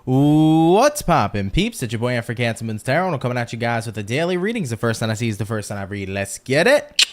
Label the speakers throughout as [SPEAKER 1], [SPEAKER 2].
[SPEAKER 1] What's poppin', peeps? It's your boy for CancerMoonsTarot. I'm coming at you guys with the daily readings. The first time I see is the first time I read. Let's get it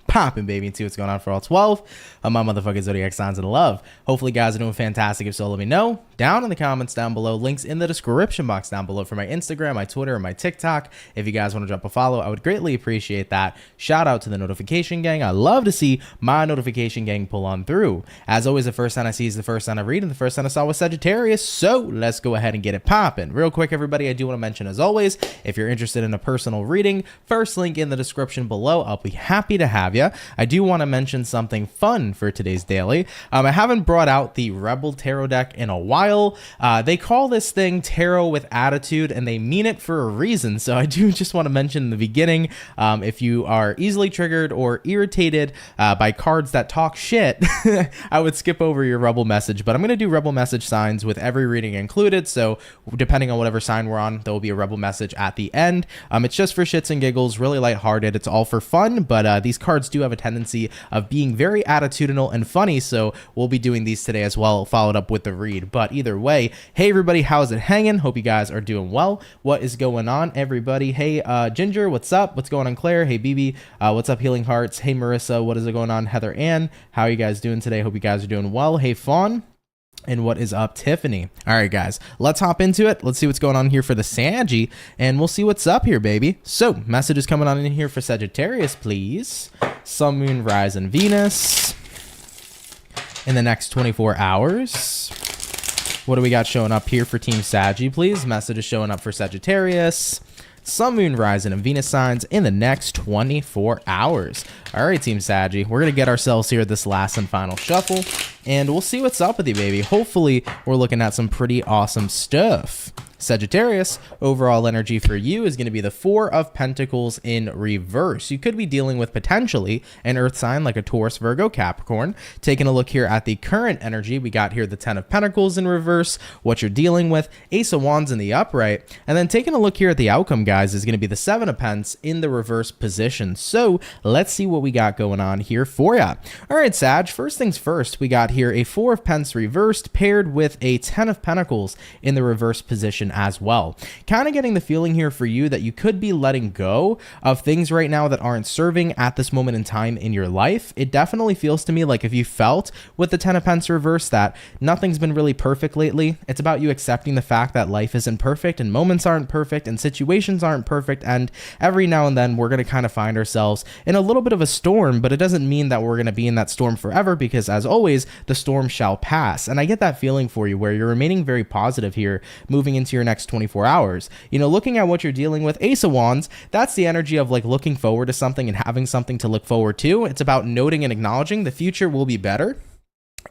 [SPEAKER 1] poppin', baby, and see what's going on for all 12 of my motherfucking zodiac signs in love. Hopefully, guys are doing fantastic. If so, let me know down in the comments down below. Links in the description box down below for my Instagram, my Twitter, and my TikTok. If you guys want to drop a follow, I would greatly appreciate that. Shout out to the notification gang. I love to see my notification gang pull on through. As always, the first time I see is the first time I read, and the first time I saw was Sagittarius. So let's go ahead and get it poppin'. Real quick, everybody, I do want to mention, as always, if you're interested in a personal reading, first link in the description below. I'll be happy to have you. I do want to mention something fun for today's daily. I haven't brought out the Rebel Tarot deck in a while. They call this thing Tarot with Attitude, and they mean it for a reason. So I do just want to mention in the beginning, if you are easily triggered or irritated by cards that talk shit, I would skip over your Rebel message. But I'm going to do Rebel message signs with every reading included. So depending on whatever sign we're on, there will be a Rebel message at the end. It's just for shits and giggles, really lighthearted. It's all for fun, but these cards do have a tendency of being very attitudinal and funny, so we'll be doing these today as well, followed up with the read. But either way, hey everybody, how's it hanging? Hope you guys are doing well. What is going on, everybody? Hey Ginger, what's up? What's going on, Claire? Hey BB, what's up, Healing Hearts? Hey Marissa, what is it going on? Heather Ann, how are you guys doing today? Hope you guys are doing well. Hey Fawn, and what is up, Tiffany? All right, guys, let's hop into it. Let's see what's going on here for the Saggy, and we'll see what's up here, baby. So, messages coming on in here for Sagittarius, please. Sun, Moon, Rise, and Venus in the next 24 hours. What do we got showing up here for Team Saggy, please? Messages showing up for Sagittarius, Sun, Moon, Rising, and Venus signs in the next 24 hours. All right, Team Saggy, we're going to get ourselves here this last and final shuffle, and we'll see what's up with you, baby. Hopefully, we're looking at some pretty awesome stuff. Sagittarius, overall energy for you is going to be the Four of Pentacles in reverse. You could be dealing with potentially an earth sign like a Taurus, Virgo, Capricorn. Taking a look here at the current energy, we got here the Ten of Pentacles in reverse, what you're dealing with, Ace of Wands in the upright, and then taking a look here at the outcome, guys, is going to be the Seven of Pents in the reverse position. So let's see what we got going on here for ya. All right, Sag, first things first, we got here a Four of Pents reversed paired with a Ten of Pentacles in the reverse position as well. Kind of getting the feeling here for you that you could be letting go of things right now that aren't serving at this moment in time in your life. It definitely feels to me like if you felt with the Ten of Pentacles reverse that nothing's been really perfect lately, it's about you accepting the fact that life isn't perfect and moments aren't perfect and situations aren't perfect, and every now and then we're going to kind of find ourselves in a little bit of a storm, but it doesn't mean that we're going to be in that storm forever, because as always, the storm shall pass. And I get that feeling for you where you're remaining very positive here moving into your next 24 hours. You know, looking at what you're dealing with, Ace of Wands, that's the energy of like looking forward to something and having something to look forward to. It's about noting and acknowledging the future will be better.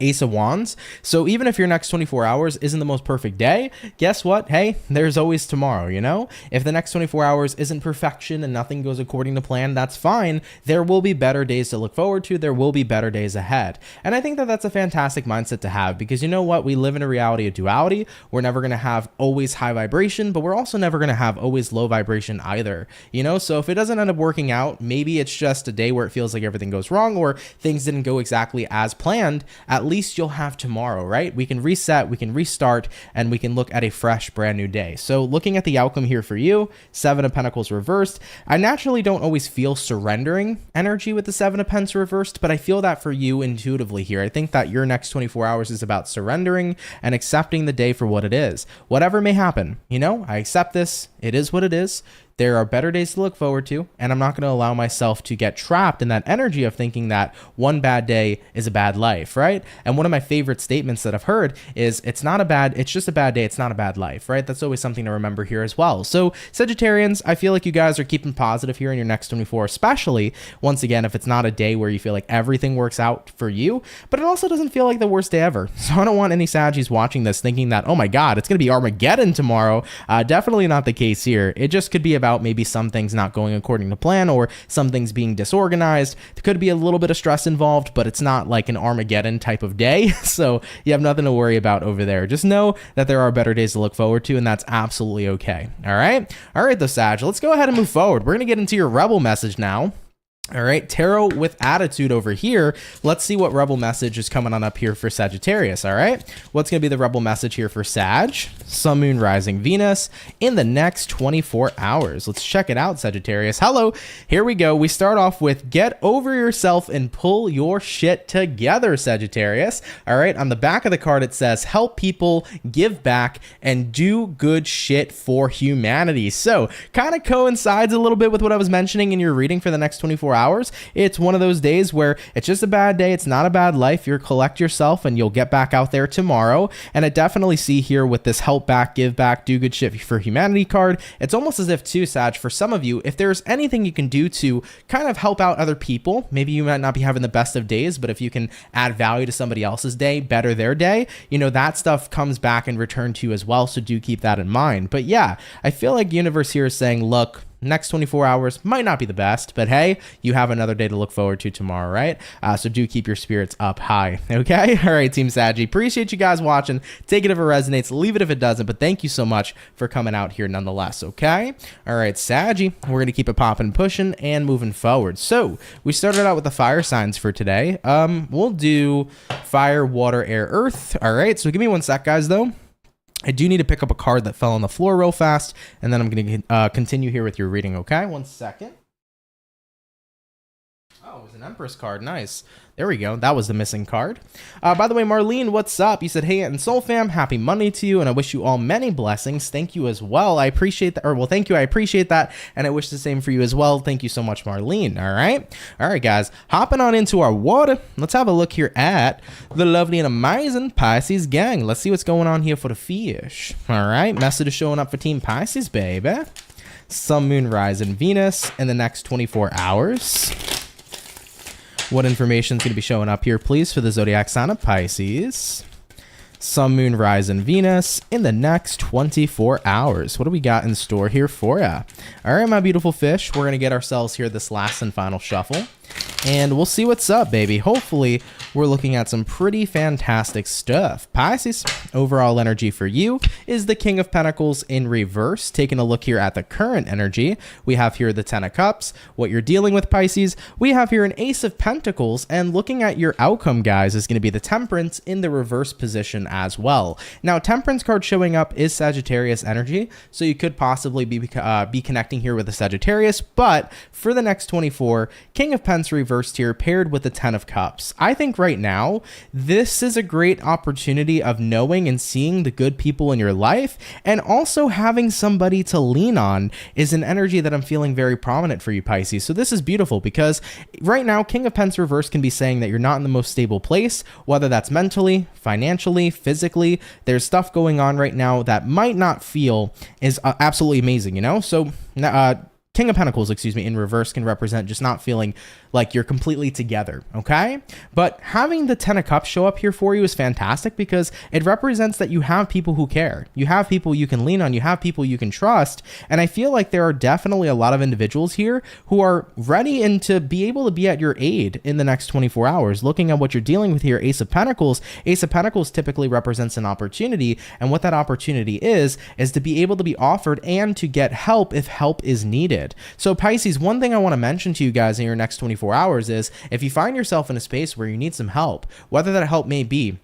[SPEAKER 1] Ace of Wands. So even if your next 24 hours isn't the most perfect day, guess what? Hey, there's always tomorrow, you know? If the next 24 hours isn't perfection and nothing goes according to plan, that's fine. There will be better days to look forward to. There will be better days ahead. And I think that that's a fantastic mindset to have, because you know what? We live in a reality of duality. We're never going to have always high vibration, but we're also never going to have always low vibration either, you know? So if it doesn't end up working out, maybe it's just a day where it feels like everything goes wrong or things didn't go exactly as planned. At least you'll have tomorrow, right? We can reset, we can restart, and we can look at a fresh, brand new day. So looking at the outcome here for you, Seven of Pentacles reversed. I naturally don't always feel surrendering energy with the Seven of Pentacles reversed, but I feel that for you intuitively here. I think that your next 24 hours is about surrendering and accepting the day for what it is. Whatever may happen, you know, I accept this. It is what it is. There are better days to look forward to, and I'm not going to allow myself to get trapped in that energy of thinking that one bad day is a bad life, right? And one of my favorite statements that I've heard is it's just a bad day, it's not a bad life, right? That's always something to remember here as well. So Sagittarians, I feel like you guys are keeping positive here in your next 24, especially once again, if it's not a day where you feel like everything works out for you, but it also doesn't feel like the worst day ever. So I don't want any Saggies watching this thinking that, oh my God, it's going to be Armageddon tomorrow. Definitely not the case here. It just could be about maybe some things not going according to plan or some things being disorganized. There could be a little bit of stress involved, but it's not like an Armageddon type of day. So you have nothing to worry about over there. Just know that there are better days to look forward to, and that's absolutely okay. All right, though, Sag, let's go ahead and move forward. We're going to get into your Rebel message now. All right, tarot with attitude over here. Let's see what rebel message is coming on up here for Sagittarius. All right, what's going to be the rebel message here for Sag, Sun, Moon, Rising, Venus in the next 24 hours? Let's check it out, Sagittarius. Hello, here we go. We start off with get over yourself and pull your shit together, Sagittarius. All right, on the back of the card, it says help people, give back, and do good shit for humanity. So kind of coincides a little bit with what I was mentioning in your reading for the next 24 hours. It's one of those days where it's just a bad day. It's not a bad life. You collect yourself and you'll get back out there tomorrow. And I definitely see here with this help back, give back, do good shit for humanity card, it's almost as if too, Sag, for some of you, if there's anything you can do to kind of help out other people, maybe you might not be having the best of days, but if you can add value to somebody else's day, better their day, you know, that stuff comes back and return to you as well. So do keep that in mind. But yeah, I feel like universe here is saying, look, next 24 hours might not be the best, but hey, you have another day to look forward to tomorrow, right? So do keep your spirits up high, okay? All right, Team Saggy, appreciate you guys watching. Take it if it resonates, leave it if it doesn't, but thank you so much for coming out here nonetheless, okay? All right, Saggy, we're going to keep it popping, pushing, and moving forward. So we started out with the fire signs for today. We'll do fire, water, air, earth. All right, so give me one sec, guys, though. I do need to pick up a card that fell on the floor real fast, and then I'm going to continue here with your reading, okay? One second. Oh, it was an Empress card. Nice. There we go. That was the missing card. By the way, Marlene, what's up? You said, hey, Ant and Soul fam, happy Monday to you, and I wish you all many blessings. Thank you as well. I appreciate that. Or, well, thank you. I appreciate that, and I wish the same for you as well. Thank you so much, Marlene. All right? All right, guys. Hopping on into our water. Let's have a look here at the lovely and amazing Pisces gang. Let's see what's going on here for the fish. All right? Message is showing up for Team Pisces, baby. Sun, Moon, Rising, Venus in the next 24 hours. What information is going to be showing up here, please, for the zodiac sign of Pisces? Sun, Moon, Rising, Venus in the next 24 hours. What do we got in store here for ya? All right, my beautiful fish. We're going to get ourselves here this last and final shuffle, and we'll see what's up, baby. Hopefully, we're looking at some pretty fantastic stuff. Pisces, overall energy for you is the King of Pentacles in reverse. Taking a look here at the current energy, we have here the Ten of Cups. What you're dealing with, Pisces, we have here an Ace of Pentacles, and looking at your outcome, guys, is going to be the Temperance in the reverse position as well. Now, Temperance card showing up is Sagittarius energy, so you could possibly be connecting here with the Sagittarius, but for the next 24, King of Pentacles reversed here paired with the Ten of Cups. I think right now, this is a great opportunity of knowing and seeing the good people in your life, and also having somebody to lean on is an energy that I'm feeling very prominent for you, Pisces. So this is beautiful because right now, King of Pentacles reverse can be saying that you're not in the most stable place, whether that's mentally, financially, physically. There's stuff going on right now that might not feel is absolutely amazing, you know? So King of Pentacles, excuse me, in reverse can represent just not feeling like you're completely together, okay? But having the Ten of Cups show up here for you is fantastic because it represents that you have people who care. You have people you can lean on. You have people you can trust. And I feel like there are definitely a lot of individuals here who are ready and to be able to be at your aid in the next 24 hours. Looking at what you're dealing with here, Ace of Pentacles typically represents an opportunity. And what that opportunity is to be able to be offered and to get help if help is needed. So Pisces, one thing I want to mention to you guys in your next 24 hours is if you find yourself in a space where you need some help, whether that help may be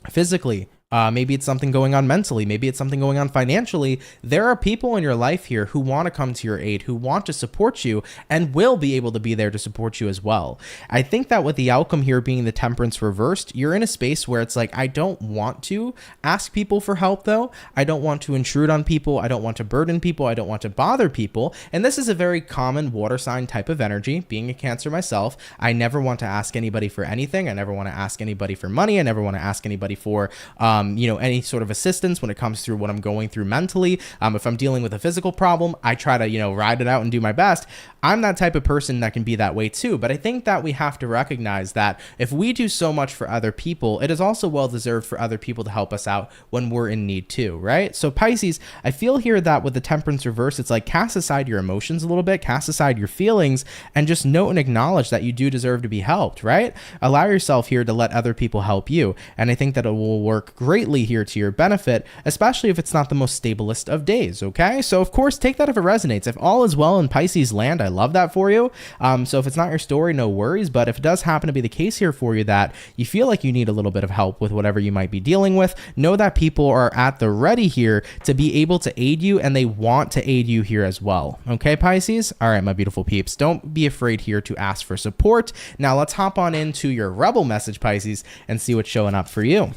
[SPEAKER 1] physically, maybe it's something going on mentally, maybe it's something going on financially, there are people in your life here who want to come to your aid, who want to support you and will be able to be there to support you as well. I think that with the outcome here being the Temperance reversed, you're in a space where it's like, I don't want to ask people for help though. I don't want to intrude on people. I don't want to burden people. I don't want to bother people. And this is a very common water sign type of energy. Being a Cancer myself, I never want to ask anybody for anything. I never want to ask anybody for money. I never want to ask anybody for any sort of assistance when it comes through what I'm going through mentally. If I'm dealing with a physical problem, I try to, ride it out and do my best. I'm that type of person that can be that way too. But I think that we have to recognize that if we do so much for other people, it is also well deserved for other people to help us out when we're in need too, right? So Pisces, I feel here that with the Temperance reverse, it's like cast aside your emotions a little bit, cast aside your feelings, and just note and acknowledge that you do deserve to be helped, right? Allow yourself here to let other people help you. And I think that it will work great greatly here to your benefit, especially if it's not the most stablest of days, okay? So of course, take that if it resonates. If all is well in Pisces land, I love that for you. So if it's not your story, no worries. But if it does happen to be the case here for you that you feel like you need a little bit of help with whatever you might be dealing with, know that people are at the ready here to be able to aid you, and they want to aid you here as well. Okay, Pisces? All right, my beautiful peeps. Don't be afraid here to ask for support. Now let's hop on into your rebel message, Pisces, and see what's showing up for you.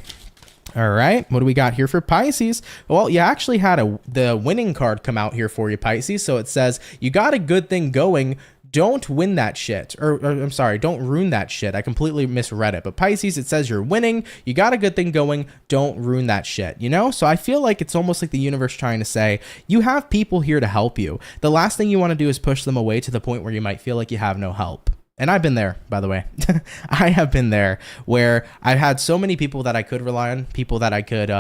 [SPEAKER 1] All right, what do we got here for Pisces? Well, you actually had the winning card come out here for you, Pisces. So it says, you got a good thing going. Don't win that shit. Or I'm sorry, don't ruin that shit. I completely misread it. But Pisces, it says you're winning. You got a good thing going. Don't ruin that shit, you know? So I feel like it's almost like the universe trying to say, you have people here to help you. The last thing you want to do is push them away to the point where you might feel like you have no help. And I've been there, by the way. I have been there where I've had so many people that I could rely on, people that I could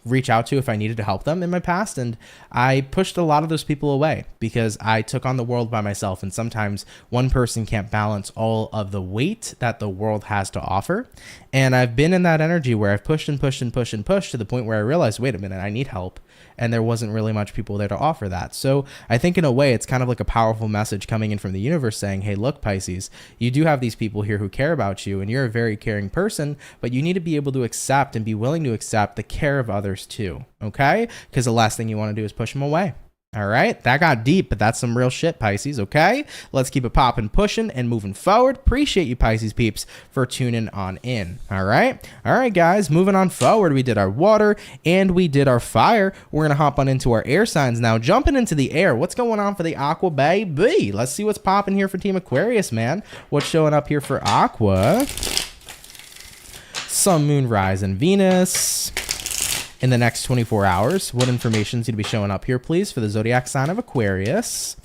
[SPEAKER 1] reach out to if I needed to help them in my past. And I pushed a lot of those people away because I took on the world by myself. And sometimes one person can't balance all of the weight that the world has to offer. And I've been in that energy where I've pushed and pushed and pushed and pushed to the point where I realized, wait a minute, I need help. And there wasn't really much people there to offer that. So I think in a way, it's kind of like a powerful message coming in from the universe saying, hey, look, Pisces, you do have these people here who care about you and you're a very caring person, but you need to be able to accept and be willing to accept the care of others too. Okay? Because the last thing you want to do is push them away. All right, that got deep, but that's some real shit, Pisces, okay? Let's keep it popping, pushing, and moving forward. Appreciate you, Pisces peeps, for tuning on in, all right? All right, guys, moving on forward. We did our water, and we did our fire. We're going to hop on into our air signs now. Jumping into the air, what's going on for the Aqua baby? Let's see what's popping here for Team Aquarius, man. What's showing up here for Aqua? Sun, Moon, Rise, and Venus. In the next 24 hours, what information is going to be showing up here, please, for the zodiac sign of Aquarius?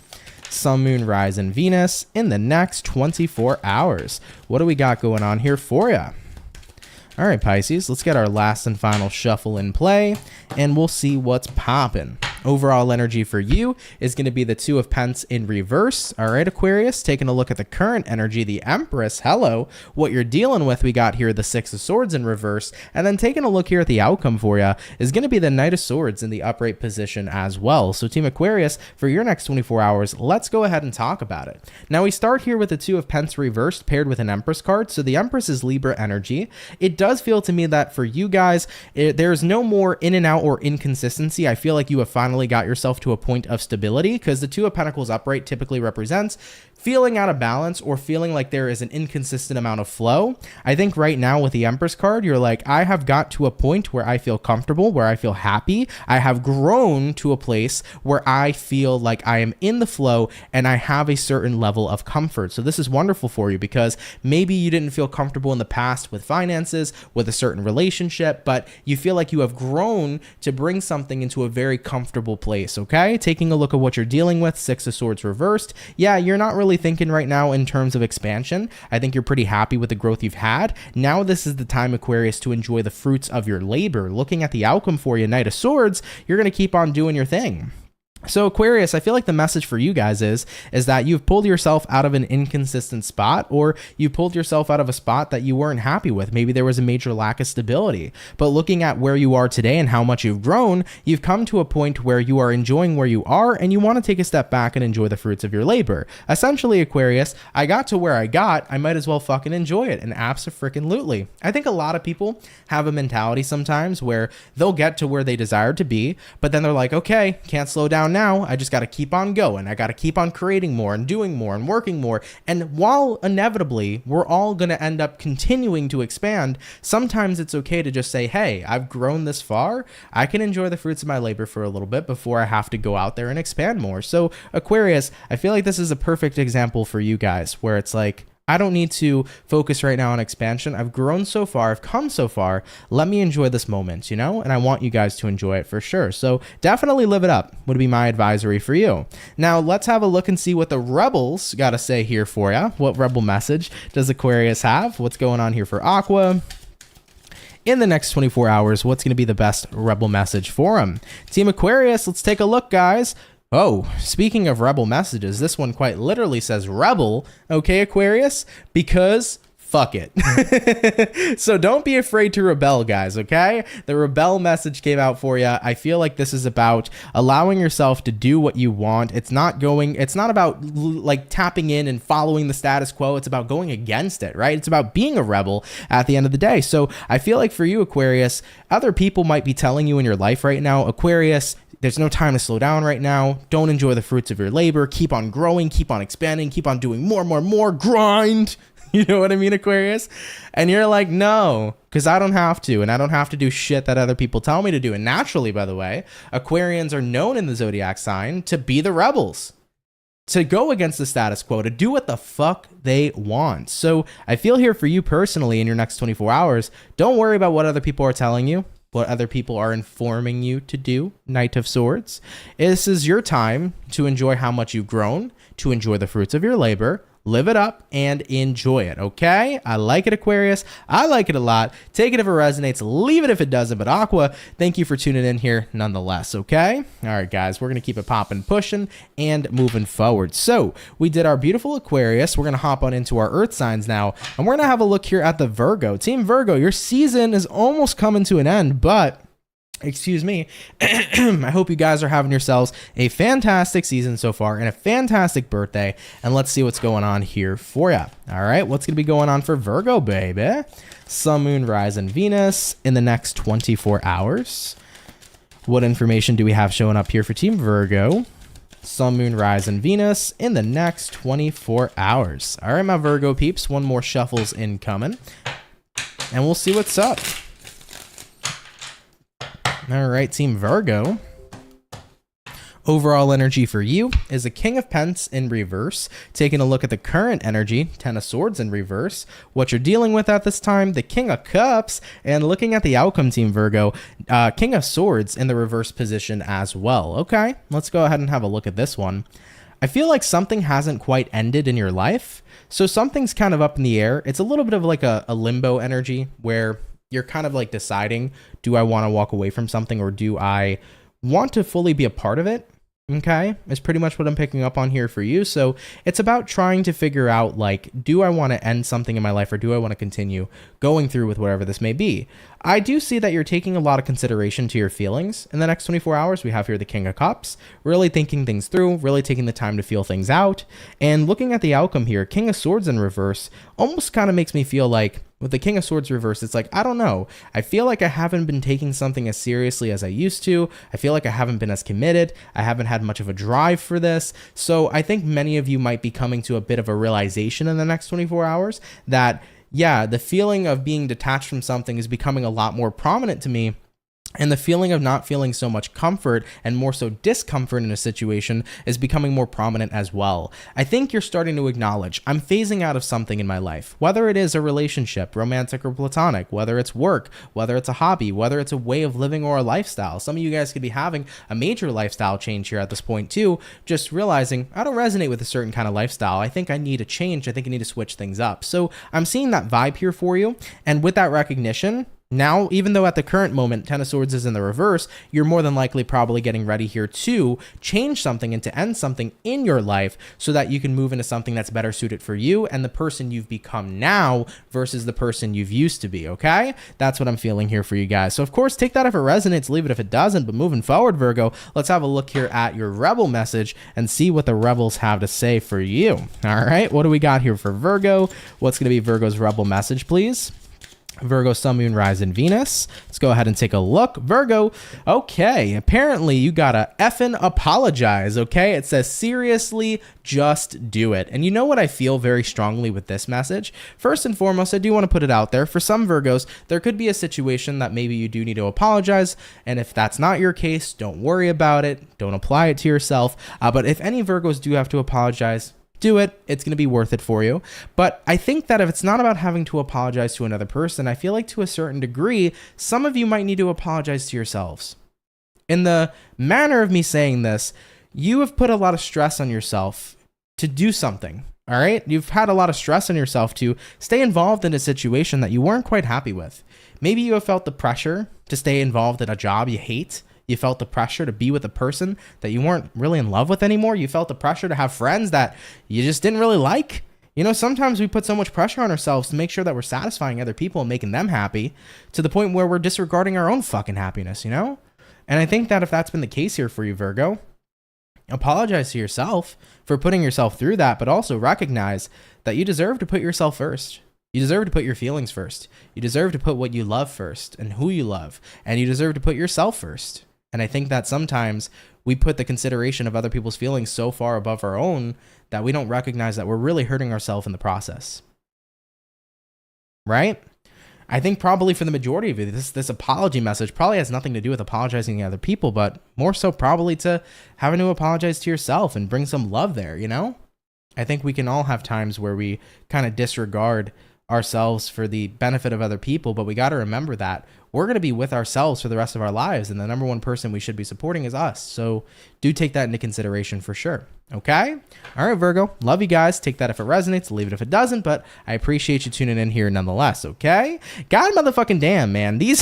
[SPEAKER 1] Sun, Moon, Rise, and Venus in the next 24 hours. What do we got going on here for you? All right, Pisces, let's get our last and final shuffle in play, and we'll see what's popping. Overall energy for you is going to be the Two of Pentacles in reverse. All right, Aquarius, taking a look at the current energy, the Empress. Hello, what you're dealing with, we got here the Six of Swords in reverse. And then taking a look here at the outcome for you is going to be the Knight of Swords in the upright position as well. So Team Aquarius, for your next 24 hours, let's go ahead and talk about it. Now, we start here with the Two of Pentacles reversed paired with an Empress card. So the Empress is Libra energy. It does feel to me that for you guys, there's no more in and out or inconsistency. I feel like you have finally got yourself to a point of stability, because the Two of Pentacles upright typically represents feeling out of balance or feeling like there is an inconsistent amount of flow. I think right now with the Empress card, you're like, I have got to a point where I feel comfortable, where I feel happy. I have grown to a place where I feel like I am in the flow and I have a certain level of comfort. So this is wonderful for you, because maybe you didn't feel comfortable in the past with finances, with a certain relationship, but you feel like you have grown to bring something into a very comfortable place, okay? Taking a look at what you're dealing with, Six of Swords reversed. Yeah, you're not really thinking right now in terms of expansion. I think you're pretty happy with the growth you've had. Now this is the time, Aquarius, to enjoy the fruits of your labor. Looking at the outcome for you, Knight of Swords, you're going to keep on doing your thing. So Aquarius, I feel like the message for you guys is that you've pulled yourself out of an inconsistent spot, or you pulled yourself out of a spot that you weren't happy with. Maybe there was a major lack of stability. But looking at where you are today and how much you've grown, you've come to a point where you are enjoying where you are, and you want to take a step back and enjoy the fruits of your labor. Essentially, Aquarius, I got to where I got, I might as well fucking enjoy it, and abso-freaking-lutely. I think a lot of people have a mentality sometimes where they'll get to where they desire to be, but then they're like, okay, can't slow down now. I just got to keep on going. I got to keep on creating more and doing more and working more. And while inevitably we're all going to end up continuing to expand, sometimes it's okay to just say, hey, I've grown this far. I can enjoy the fruits of my labor for a little bit before I have to go out there and expand more. So Aquarius, I feel like this is a perfect example for you guys, where it's like, I don't need to focus right now on expansion. I've grown so far. I've come so far. Let me enjoy this moment, you know? And I want you guys to enjoy it for sure. So definitely live it up would be my advisory for you. Now, let's have a look and see what the rebels got to say here for you. What rebel message does Aquarius have? What's going on here for Aqua? In the next 24 hours, what's going to be the best rebel message for him? Team Aquarius, let's take a look, guys. Oh, speaking of rebel messages, this one quite literally says rebel, okay, Aquarius, because fuck it. So don't be afraid to rebel, guys, okay? The rebel message came out for you. I feel like this is about allowing yourself to do what you want. It's not about like tapping in and following the status quo. It's about going against it, right? It's about being a rebel at the end of the day. So I feel like for you, Aquarius, other people might be telling you in your life right now, Aquarius, there's no time to slow down right now. Don't enjoy the fruits of your labor. Keep on growing, keep on expanding, keep on doing more, grind. You know what I mean, Aquarius? And you're like, no, because I don't have to. And I don't have to do shit that other people tell me to do. And naturally, by the way, Aquarians are known in the zodiac sign to be the rebels, to go against the status quo, to do what the fuck they want. So I feel here for you personally in your next 24 hours, don't worry about what other people are telling you, what other people are informing you to do, Knight of Swords. This is your time to enjoy how much you've grown, to enjoy the fruits of your labor, live it up and enjoy it, okay? I like it, Aquarius. I like it a lot. Take it if it resonates, leave it if it doesn't. But Aqua, thank you for tuning in here nonetheless, okay? All right, guys, we're going to keep it popping, pushing, and moving forward. So we did our beautiful Aquarius. We're going to hop on into our Earth signs now, and we're going to have a look here at the Virgo. Team Virgo, your season is almost coming to an end, but excuse me, I hope you guys are having yourselves a fantastic season so far and a fantastic birthday. And let's see what's going on here for you. All right, what's going to be going on for Virgo, baby? Sun, Moon, Rise, and Venus in the next 24 hours. What information do we have showing up here for Team Virgo? Sun, Moon, Rise, and Venus in the next 24 hours. All right, my Virgo peeps, one more shuffle's incoming, and we'll see what's up. All right, Team Virgo. Overall energy for you is a King of Pents in reverse. Taking a look at the current energy, Ten of Swords in reverse. What you're dealing with at this time, the King of Cups. And looking at the outcome, Team Virgo, King of Swords in the reverse position as well. Okay, let's go ahead and have a look at this one. I feel like something hasn't quite ended in your life. So something's kind of up in the air. It's a little bit of like a limbo energy where you're kind of like deciding, do I want to walk away from something or do I want to fully be a part of it? Okay, is pretty much what I'm picking up on here for you. So it's about trying to figure out, like, do I want to end something in my life or do I want to continue going through with whatever this may be? I do see that you're taking a lot of consideration to your feelings in the next 24 hours. We have here the King of Cups, really thinking things through, really taking the time to feel things out. And looking at the outcome here, King of Swords in reverse almost kind of makes me feel like with the King of Swords reverse, it's like, I don't know. I feel like I haven't been taking something as seriously as I used to. I feel like I haven't been as committed. I haven't had much of a drive for this. So I think many of you might be coming to a bit of a realization in the next 24 hours that, yeah, the feeling of being detached from something is becoming a lot more prominent to me. And the feeling of not feeling so much comfort and more so discomfort in a situation is becoming more prominent as well. I think you're starting to acknowledge, I'm phasing out of something in my life, whether it is a relationship, romantic or platonic, whether it's work, whether it's a hobby, whether it's a way of living or a lifestyle. Some of you guys could be having a major lifestyle change here at this point too, just realizing I don't resonate with a certain kind of lifestyle. I think I need a change. I think I need to switch things up. So I'm seeing that vibe here for you. And with that recognition, now, even though at the current moment, Ten of Swords is in the reverse, you're more than likely probably getting ready here to change something and to end something in your life so that you can move into something that's better suited for you and the person you've become now versus the person you've used to be, okay? That's what I'm feeling here for you guys. So, of course, take that if it resonates, leave it if it doesn't. But moving forward, Virgo, let's have a look here at your Rebel message and see what the Rebels have to say for you. All right, what do we got here for Virgo? What's going to be Virgo's Rebel message, please? Virgo, Sun, Moon, Rise, and Venus. Let's go ahead and take a look. Virgo, okay, apparently you gotta effing apologize, okay? It says, seriously, just do it. And you know what I feel very strongly with this message? First and foremost, I do want to put it out there. For some Virgos, there could be a situation that maybe you do need to apologize. And if that's not your case, don't worry about it. Don't apply it to yourself. But if any Virgos do have to apologize, do it. It's going to be worth it for you. But I think that if it's not about having to apologize to another person, I feel like to a certain degree, some of you might need to apologize to yourselves. In the manner of me saying this, you have put a lot of stress on yourself to do something. All right. You've had a lot of stress on yourself to stay involved in a situation that you weren't quite happy with. Maybe you have felt the pressure to stay involved in a job you hate. You felt the pressure to be with a person that you weren't really in love with anymore. You felt the pressure to have friends that you just didn't really like. You know, sometimes we put so much pressure on ourselves to make sure that we're satisfying other people and making them happy to the point where we're disregarding our own fucking happiness, you know? And I think that if that's been the case here for you, Virgo, apologize to yourself for putting yourself through that, but also recognize that you deserve to put yourself first. You deserve to put your feelings first. You deserve to put what you love first and who you love. And you deserve to put yourself first. And I think that sometimes we put the consideration of other people's feelings so far above our own that we don't recognize that we're really hurting ourselves in the process. Right? I think probably for the majority of you, this apology message probably has nothing to do with apologizing to other people, but more so probably to having to apologize to yourself and bring some love there, you know? I think we can all have times where we kind of disregard ourselves for the benefit of other people, but we got to remember that we're going to be with ourselves for the rest of our lives, and the number one person we should be supporting is us. So do take that into consideration for sure. Okay? All right, Virgo. Love you guys. Take that if it resonates. Leave it if it doesn't, but I appreciate you tuning in here nonetheless, okay? God motherfucking damn, man. These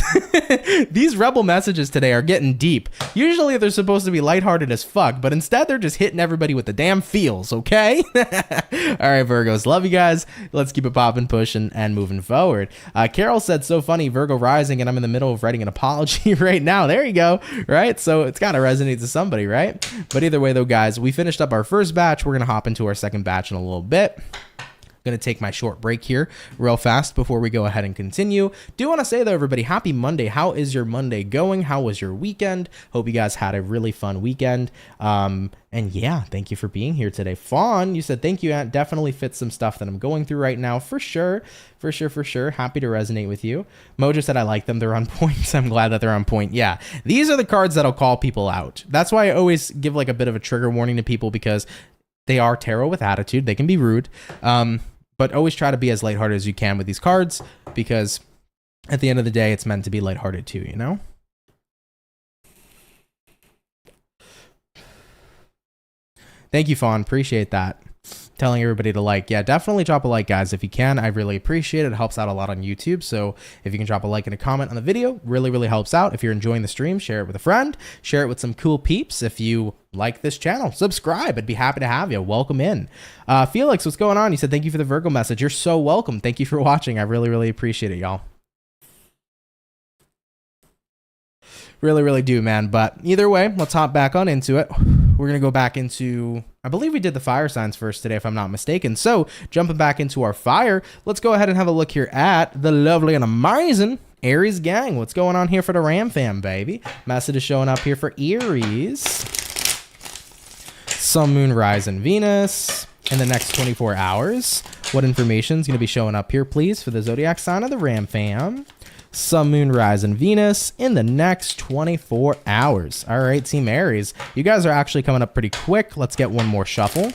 [SPEAKER 1] these rebel messages today are getting deep. Usually they're supposed to be lighthearted as fuck, but instead they're just hitting everybody with the damn feels, okay? All right, Virgos. Love you guys. Let's keep it popping, pushing, and moving forward. Carol said, so funny, Virgo rising, and I'm in the middle of writing an apology right now. There you go, right? So it's got to resonate to somebody, right? But either way, though, guys, we finished up our first batch. We're going to hop into our second batch in a little bit. Going to take my short break here real fast before we go ahead and continue. Do want to say though, everybody, happy Monday. How is your Monday going? How was your weekend? Hope you guys had a really fun weekend. And yeah, thank you for being here today. Fawn, you said thank you, Aunt. Definitely fits some stuff that I'm going through right now. For sure. For sure. Happy to resonate with you. Mojo said I like them. They're on point. I'm glad that they're on point. Yeah, these are the cards that'll call people out. That's why I always give like a bit of a trigger warning to people, because they are tarot with attitude. They can be rude. But always try to be as lighthearted as you can with these cards, because at the end of the day, it's meant to be lighthearted too, you know? Thank you, Fawn. Appreciate that. Telling everybody to like. Yeah, definitely drop a like, guys, if you can. I really appreciate it. It helps out a lot on YouTube. So if you can drop a like and a comment on the video, really helps out. If you're enjoying the stream, share it with a friend. Share it with some cool peeps. If you like this channel, subscribe. I'd be happy to have you. Welcome in. Felix, what's going on? You said thank you for the Virgo message. You're so welcome. Thank you for watching. I really appreciate it, y'all. Really do, man. But either way, let's hop back on into it. We're going to go back into, I believe we did the fire signs first today, if I'm not mistaken. So jumping back into our fire, let's go ahead and have a look here at the lovely and amazing Aries gang. What's going on here for the Ram fam, baby? Message is showing up here for Aries. Sun, Moon, Rise, and Venus in the next 24 hours. What information is going to be showing up here, please, for the zodiac sign of the Ram fam? Sun, Moon, Rise, and Venus in the next 24 hours. All right, Team Aries, you guys are actually coming up pretty quick. Let's get one more shuffle,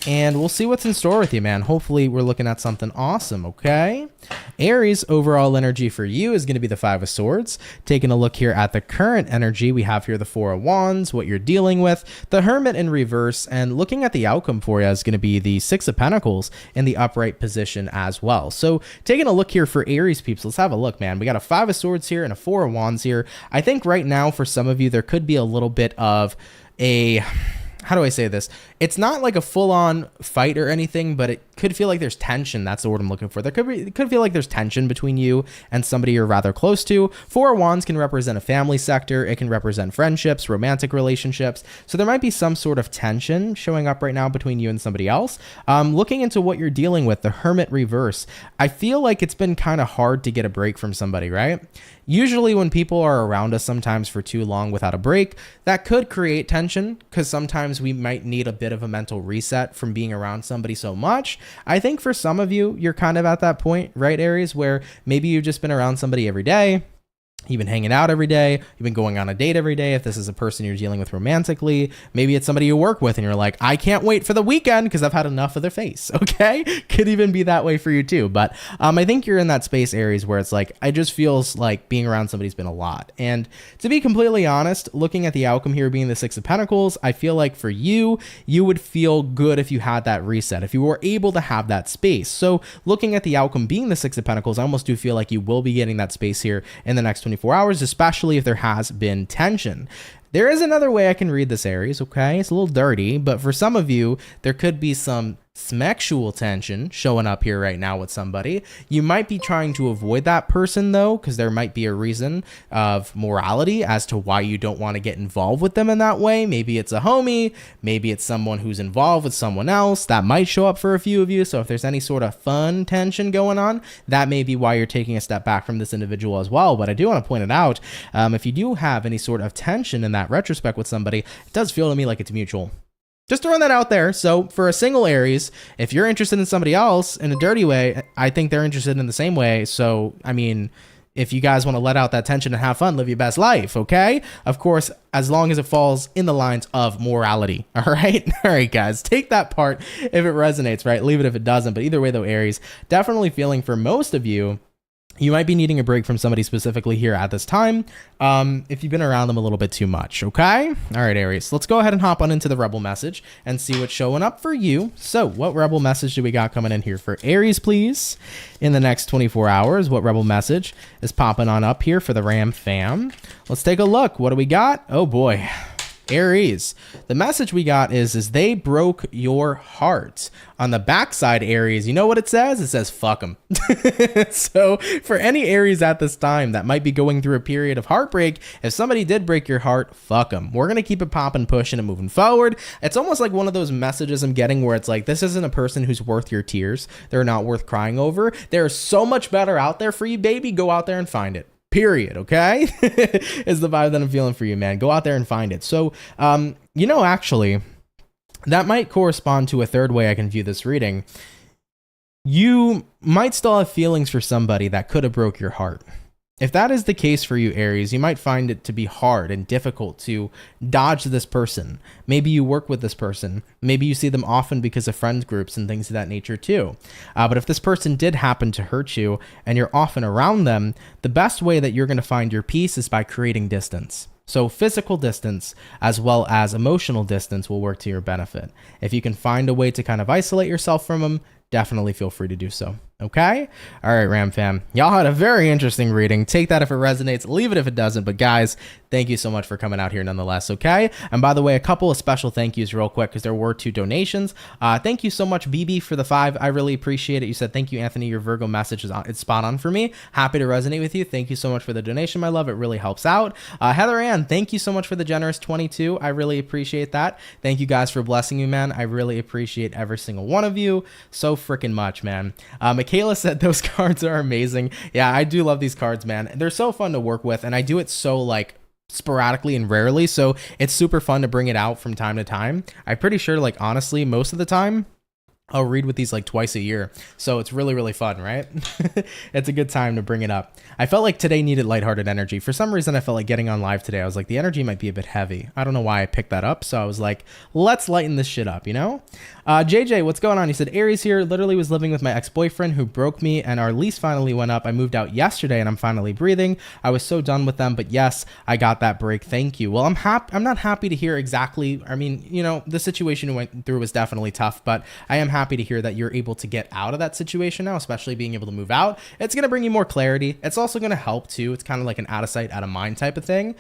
[SPEAKER 1] and we'll see what's in store with you, man. Hopefully, we're looking at something awesome, okay? Aries, overall energy for you is going to be the Five of Swords. Taking a look here at the current energy, we have here the Four of Wands, what you're dealing with, the Hermit in reverse, and looking at the outcome for you is going to be the Six of Pentacles in the upright position as well. So taking a look here for Aries peeps, let's have a look, man. We got a Five of Swords here and a Four of Wands here. I think right now for some of you, there could be a little bit of a... how do I say this? It's not like a full-on fight or anything, but it could feel like there's tension. That's the word I'm looking for. It could feel like there's tension between you and somebody you're rather close to. Four of Wands can represent a family sector. It can represent friendships, romantic relationships. So there might be some sort of tension showing up right now between you and somebody else. Looking into what you're dealing with, the Hermit reverse, I feel like it's been kind of hard to get a break from somebody, right? Usually when people are around us sometimes for too long without a break, that could create tension, because sometimes we might need a bit of a mental reset from being around somebody so much. I think for some of you, you're kind of at that point, right, Aries, where maybe you've just been around somebody every day. You've been hanging out every day. You've been going on a date every day. If this is a person you're dealing with romantically, maybe it's somebody you work with and you're like, I can't wait for the weekend because I've had enough of their face. Okay. Could even be that way for you too. But I think you're in that space, Aries, where it's like, I just feels like being around somebody's been a lot. And to be completely honest, looking at the outcome here being the Six of Pentacles, I feel like for you, you would feel good if you had that reset, if you were able to have that space. So looking at the outcome being the Six of Pentacles, I almost do feel like you will be getting that space here in the next 24 hours, especially if there has been tension. There is another way I can read this, Aries, okay? It's a little dirty, but for some of you, there could be some sexual tension showing up here right now with somebody. You might be trying to avoid that person though, because there might be a reason of morality as to why you don't want to get involved with them in that way. Maybe it's a homie, maybe it's someone who's involved with someone else. That might show up for a few of you. So if there's any sort of fun tension going on, that may be why you're taking a step back from this individual as well. But I do want to point it out, if you do have any sort of tension in that retrospect with somebody, it does feel to me like it's mutual. Just to run that out there. So for a single Aries, if you're interested in somebody else in a dirty way, I think they're interested in the same way. So, I mean, if you guys want to let out that tension and have fun, live your best life, okay? Of course, as long as it falls in the lines of morality, all right? All right, guys, take that part if it resonates, right? Leave it if it doesn't. But either way, though, Aries, definitely feeling for most of you, you might be needing a break from somebody specifically here at this time, if you've been around them a little bit too much, okay? All right, Aries, let's go ahead and hop on into the Rebel message and see what's showing up for you. So what Rebel message do we got coming in here for Aries, please? In the next 24 hours, what Rebel message is popping on up here for the Ram fam? Let's take a look. What do we got? Oh, boy. Aries, the message we got is they broke your heart. On the backside, Aries, you know what it says? It says, fuck them. So for any Aries at this time that might be going through a period of heartbreak, if somebody did break your heart, fuck them. We're going to keep it popping, pushing, and moving forward. It's almost like one of those messages I'm getting where it's like, this isn't a person who's worth your tears. They're not worth crying over. There's so much better out there for you, baby. Go out there and find it. Period. Okay. Is the vibe that I'm feeling for you, man. Go out there and find it. So, you know, actually, that might correspond to a third way I can view this reading. You might still have feelings for somebody that could have broke your heart. If that is the case for you, Aries, you might find it to be hard and difficult to dodge this person. Maybe you work with this person. Maybe you see them often because of friend groups and things of that nature too. But if this person did happen to hurt you and you're often around them, the best way that you're going to find your peace is by creating distance. So physical distance as well as emotional distance will work to your benefit. If you can find a way to kind of isolate yourself from them, definitely feel free to do so. Okay? All right, Ram fam. Y'all had a very interesting reading. Take that if it resonates. Leave it if it doesn't. But guys, thank you so much for coming out here nonetheless, okay? And by the way, a couple of special thank yous real quick because there were 2 donations. Thank you so much, BB, for the 5. I really appreciate it. You said, thank you, Anthony. Your Virgo message is it's spot on for me. Happy to resonate with you. Thank you so much for the donation, my love. It really helps out. Heather Ann, thank you so much for the generous 22. I really appreciate that. Thank you guys for blessing me, man. I really appreciate every single one of you so freaking much, man. Michaela said those cards are amazing. Yeah, I do love these cards, man. They're so fun to work with, and I do it so like sporadically and rarely, so it's super fun to bring it out from time to time. I'm pretty sure, like, honestly, most of the time I'll read with these like twice a year. So it's really, really fun, right? It's a good time to bring it up. I felt like today needed lighthearted energy. For some reason, I felt like getting on live today. I was like, the energy might be a bit heavy. I don't know why I picked that up. So I was like, let's lighten this shit up, you know? JJ, what's going on? He said, Aries here, literally was living with my ex-boyfriend who broke me and our lease finally went up. I moved out yesterday and I'm finally breathing. I was so done with them, but yes, I got that break. Thank you. Well, I'm not happy to hear exactly. I mean, you know, the situation you went through was definitely tough, but I am happy to hear that you're able to get out of that situation now, especially being able to move out. It's going to bring you more clarity. It's also going to help too. It's kind of like an out of sight, out of mind type of thing.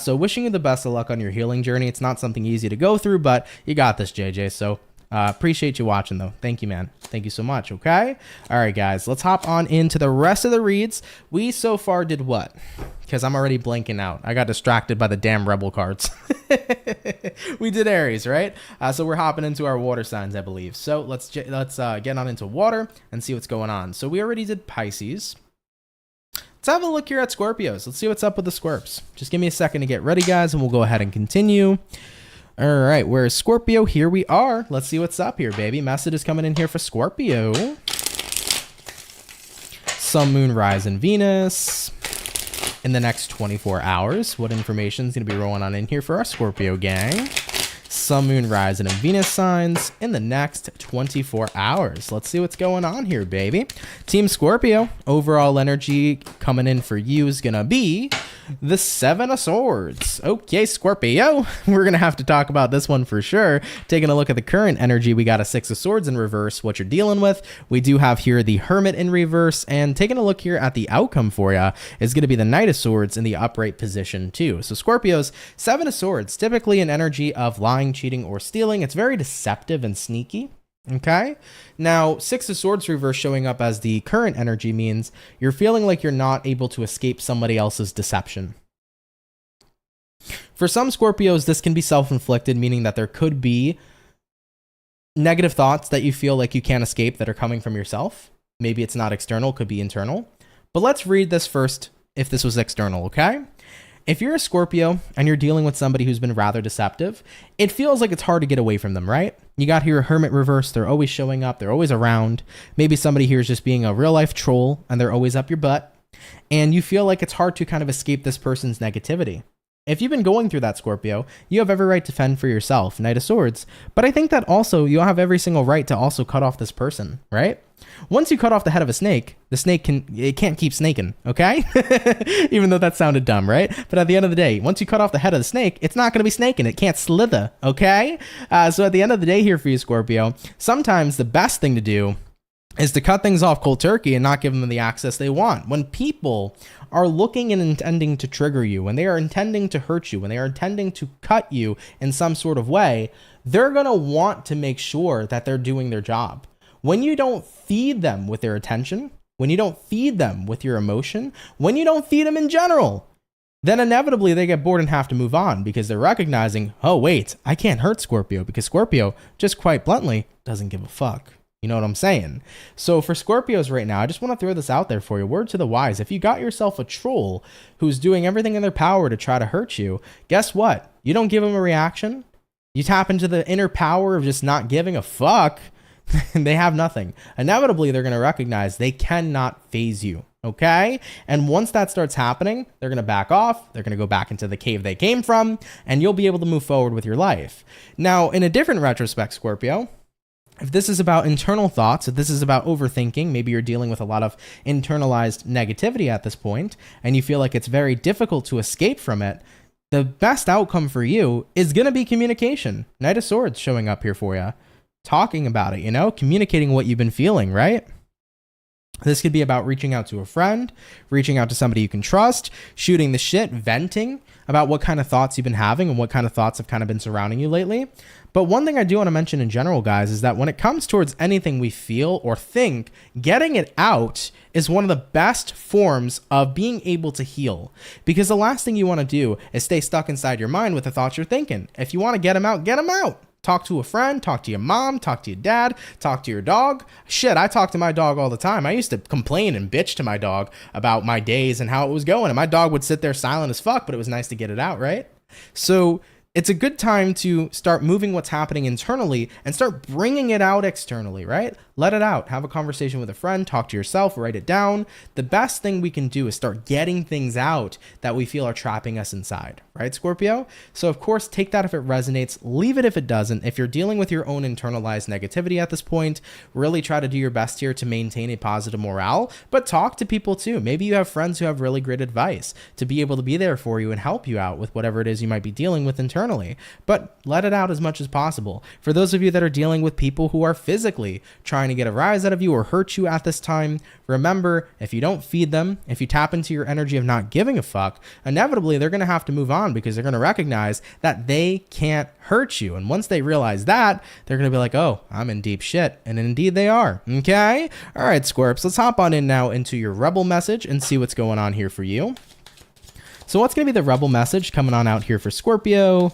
[SPEAKER 1] So wishing you the best of luck on your healing journey. It's not something easy to go through, but you got this, JJ. So appreciate you watching though. Thank you, man. Thank you so much. Okay. All right, guys, let's hop on into the rest of the reads. We so far did what? Because I'm already blanking out. I got distracted by the damn rebel cards. We did Aries, right? So we're hopping into our water signs, I believe. So let's get on into water and see what's going on. So we already did Pisces. Let's have a look here at Scorpios. Let's see what's up with the Scorps. Just give me a second to get ready, guys, and we'll go ahead and continue. All right, where's Scorpio? Here we are. Let's see what's up here, baby. Message is coming in here for Scorpio. Sun, Moon, Rise, and Venus. In the next 24 hours, what information is going to be rolling on in here for our Scorpio gang? Sun, Moon, Rise, and Venus signs in the next 24 hours. Let's see what's going on here, baby. Team Scorpio, overall energy coming in for you is going to be the 7 of Swords. Okay, Scorpio, we're going to have to talk about this one for sure. Taking a look at the current energy, we got a 6 of Swords in reverse, what you're dealing with. We do have here the Hermit in reverse, and taking a look here at the outcome for you is going to be the Knight of Swords in the upright position too. So Scorpios, 7 of Swords, typically an energy of lying, cheating, or stealing. It's very deceptive and sneaky. Okay. Now, Six of Swords reverse showing up as the current energy means you're feeling like you're not able to escape somebody else's deception. For some Scorpios, this can be self-inflicted, meaning that there could be negative thoughts that you feel like you can't escape that are coming from yourself. Maybe it's not external, could be internal. But let's read this first if this was external, okay? If you're a Scorpio and you're dealing with somebody who's been rather deceptive, it feels like it's hard to get away from them, right? You got here a Hermit reverse. They're always showing up. They're always around. Maybe somebody here is just being a real life troll and they're always up your butt. And you feel like it's hard to kind of escape this person's negativity. If you've been going through that, Scorpio, you have every right to fend for yourself, Knight of Swords. But I think that also you'll have every single right to also cut off this person, right? Once you cut off the head of a snake, the snake can't keep snaking, okay? Even though that sounded dumb, right? But at the end of the day, once you cut off the head of the snake, it's not going to be snaking. It can't slither, okay? So at the end of the day here for you, Scorpio, sometimes the best thing to do is to cut things off cold turkey and not give them the access they want. When people are looking and intending to trigger you, when they are intending to hurt you, when they are intending to cut you in some sort of way, they're going to want to make sure that they're doing their job. When you don't feed them with their attention, when you don't feed them with your emotion, when you don't feed them in general, then inevitably they get bored and have to move on because they're recognizing, oh wait, I can't hurt Scorpio because Scorpio, just quite bluntly, doesn't give a fuck. You know what I'm saying? So for Scorpios right now, I just want to throw this out there for you. Word to the wise. If you got yourself a troll who's doing everything in their power to try to hurt you, guess what? You don't give them a reaction. You tap into the inner power of just not giving a fuck. They have nothing. Inevitably, they're going to recognize they cannot phase you. Okay? And once that starts happening, they're going to back off. They're going to go back into the cave they came from, and you'll be able to move forward with your life. Now, in a different retrospect, Scorpio, if this is about internal thoughts, if this is about overthinking, maybe you're dealing with a lot of internalized negativity at this point, and you feel like it's very difficult to escape from it, the best outcome for you is going to be communication. Knight of Swords showing up here for you. Talking about it, you know, communicating what you've been feeling, right? This could be about reaching out to a friend, reaching out to somebody you can trust, shooting the shit, venting about what kind of thoughts you've been having and what kind of thoughts have kind of been surrounding you lately. But one thing I do want to mention in general, guys, is that when it comes towards anything we feel or think, getting it out is one of the best forms of being able to heal. Because the last thing you want to do is stay stuck inside your mind with the thoughts you're thinking. If you want to get them out, get them out. Talk to a friend, talk to your mom, talk to your dad, talk to your dog. Shit, I talk to my dog all the time. I used to complain and bitch to my dog about my days and how it was going. And my dog would sit there silent as fuck, but it was nice to get it out, right? So it's a good time to start moving what's happening internally and start bringing it out externally, right? Let it out. Have a conversation with a friend, talk to yourself, write it down. The best thing we can do is start getting things out that we feel are trapping us inside, right, Scorpio? So of course, take that if it resonates, leave it if it doesn't. If you're dealing with your own internalized negativity at this point, really try to do your best here to maintain a positive morale, but talk to people too. Maybe you have friends who have really great advice to be able to be there for you and help you out with whatever it is you might be dealing with internally, but let it out as much as possible. For those of you that are dealing with people who are physically trying to get a rise out of you or hurt you at this time, remember, if you don't feed them, if you tap into your energy of not giving a fuck, inevitably they're going to have to move on because they're going to recognize that they can't hurt you. And once they realize that, they're going to be like, oh, I'm in deep shit. And indeed they are. Okay? All right, Scorps, let's hop on in now into your rebel message and see what's going on here for you. So what's going to be the rebel message coming on out here for Scorpio?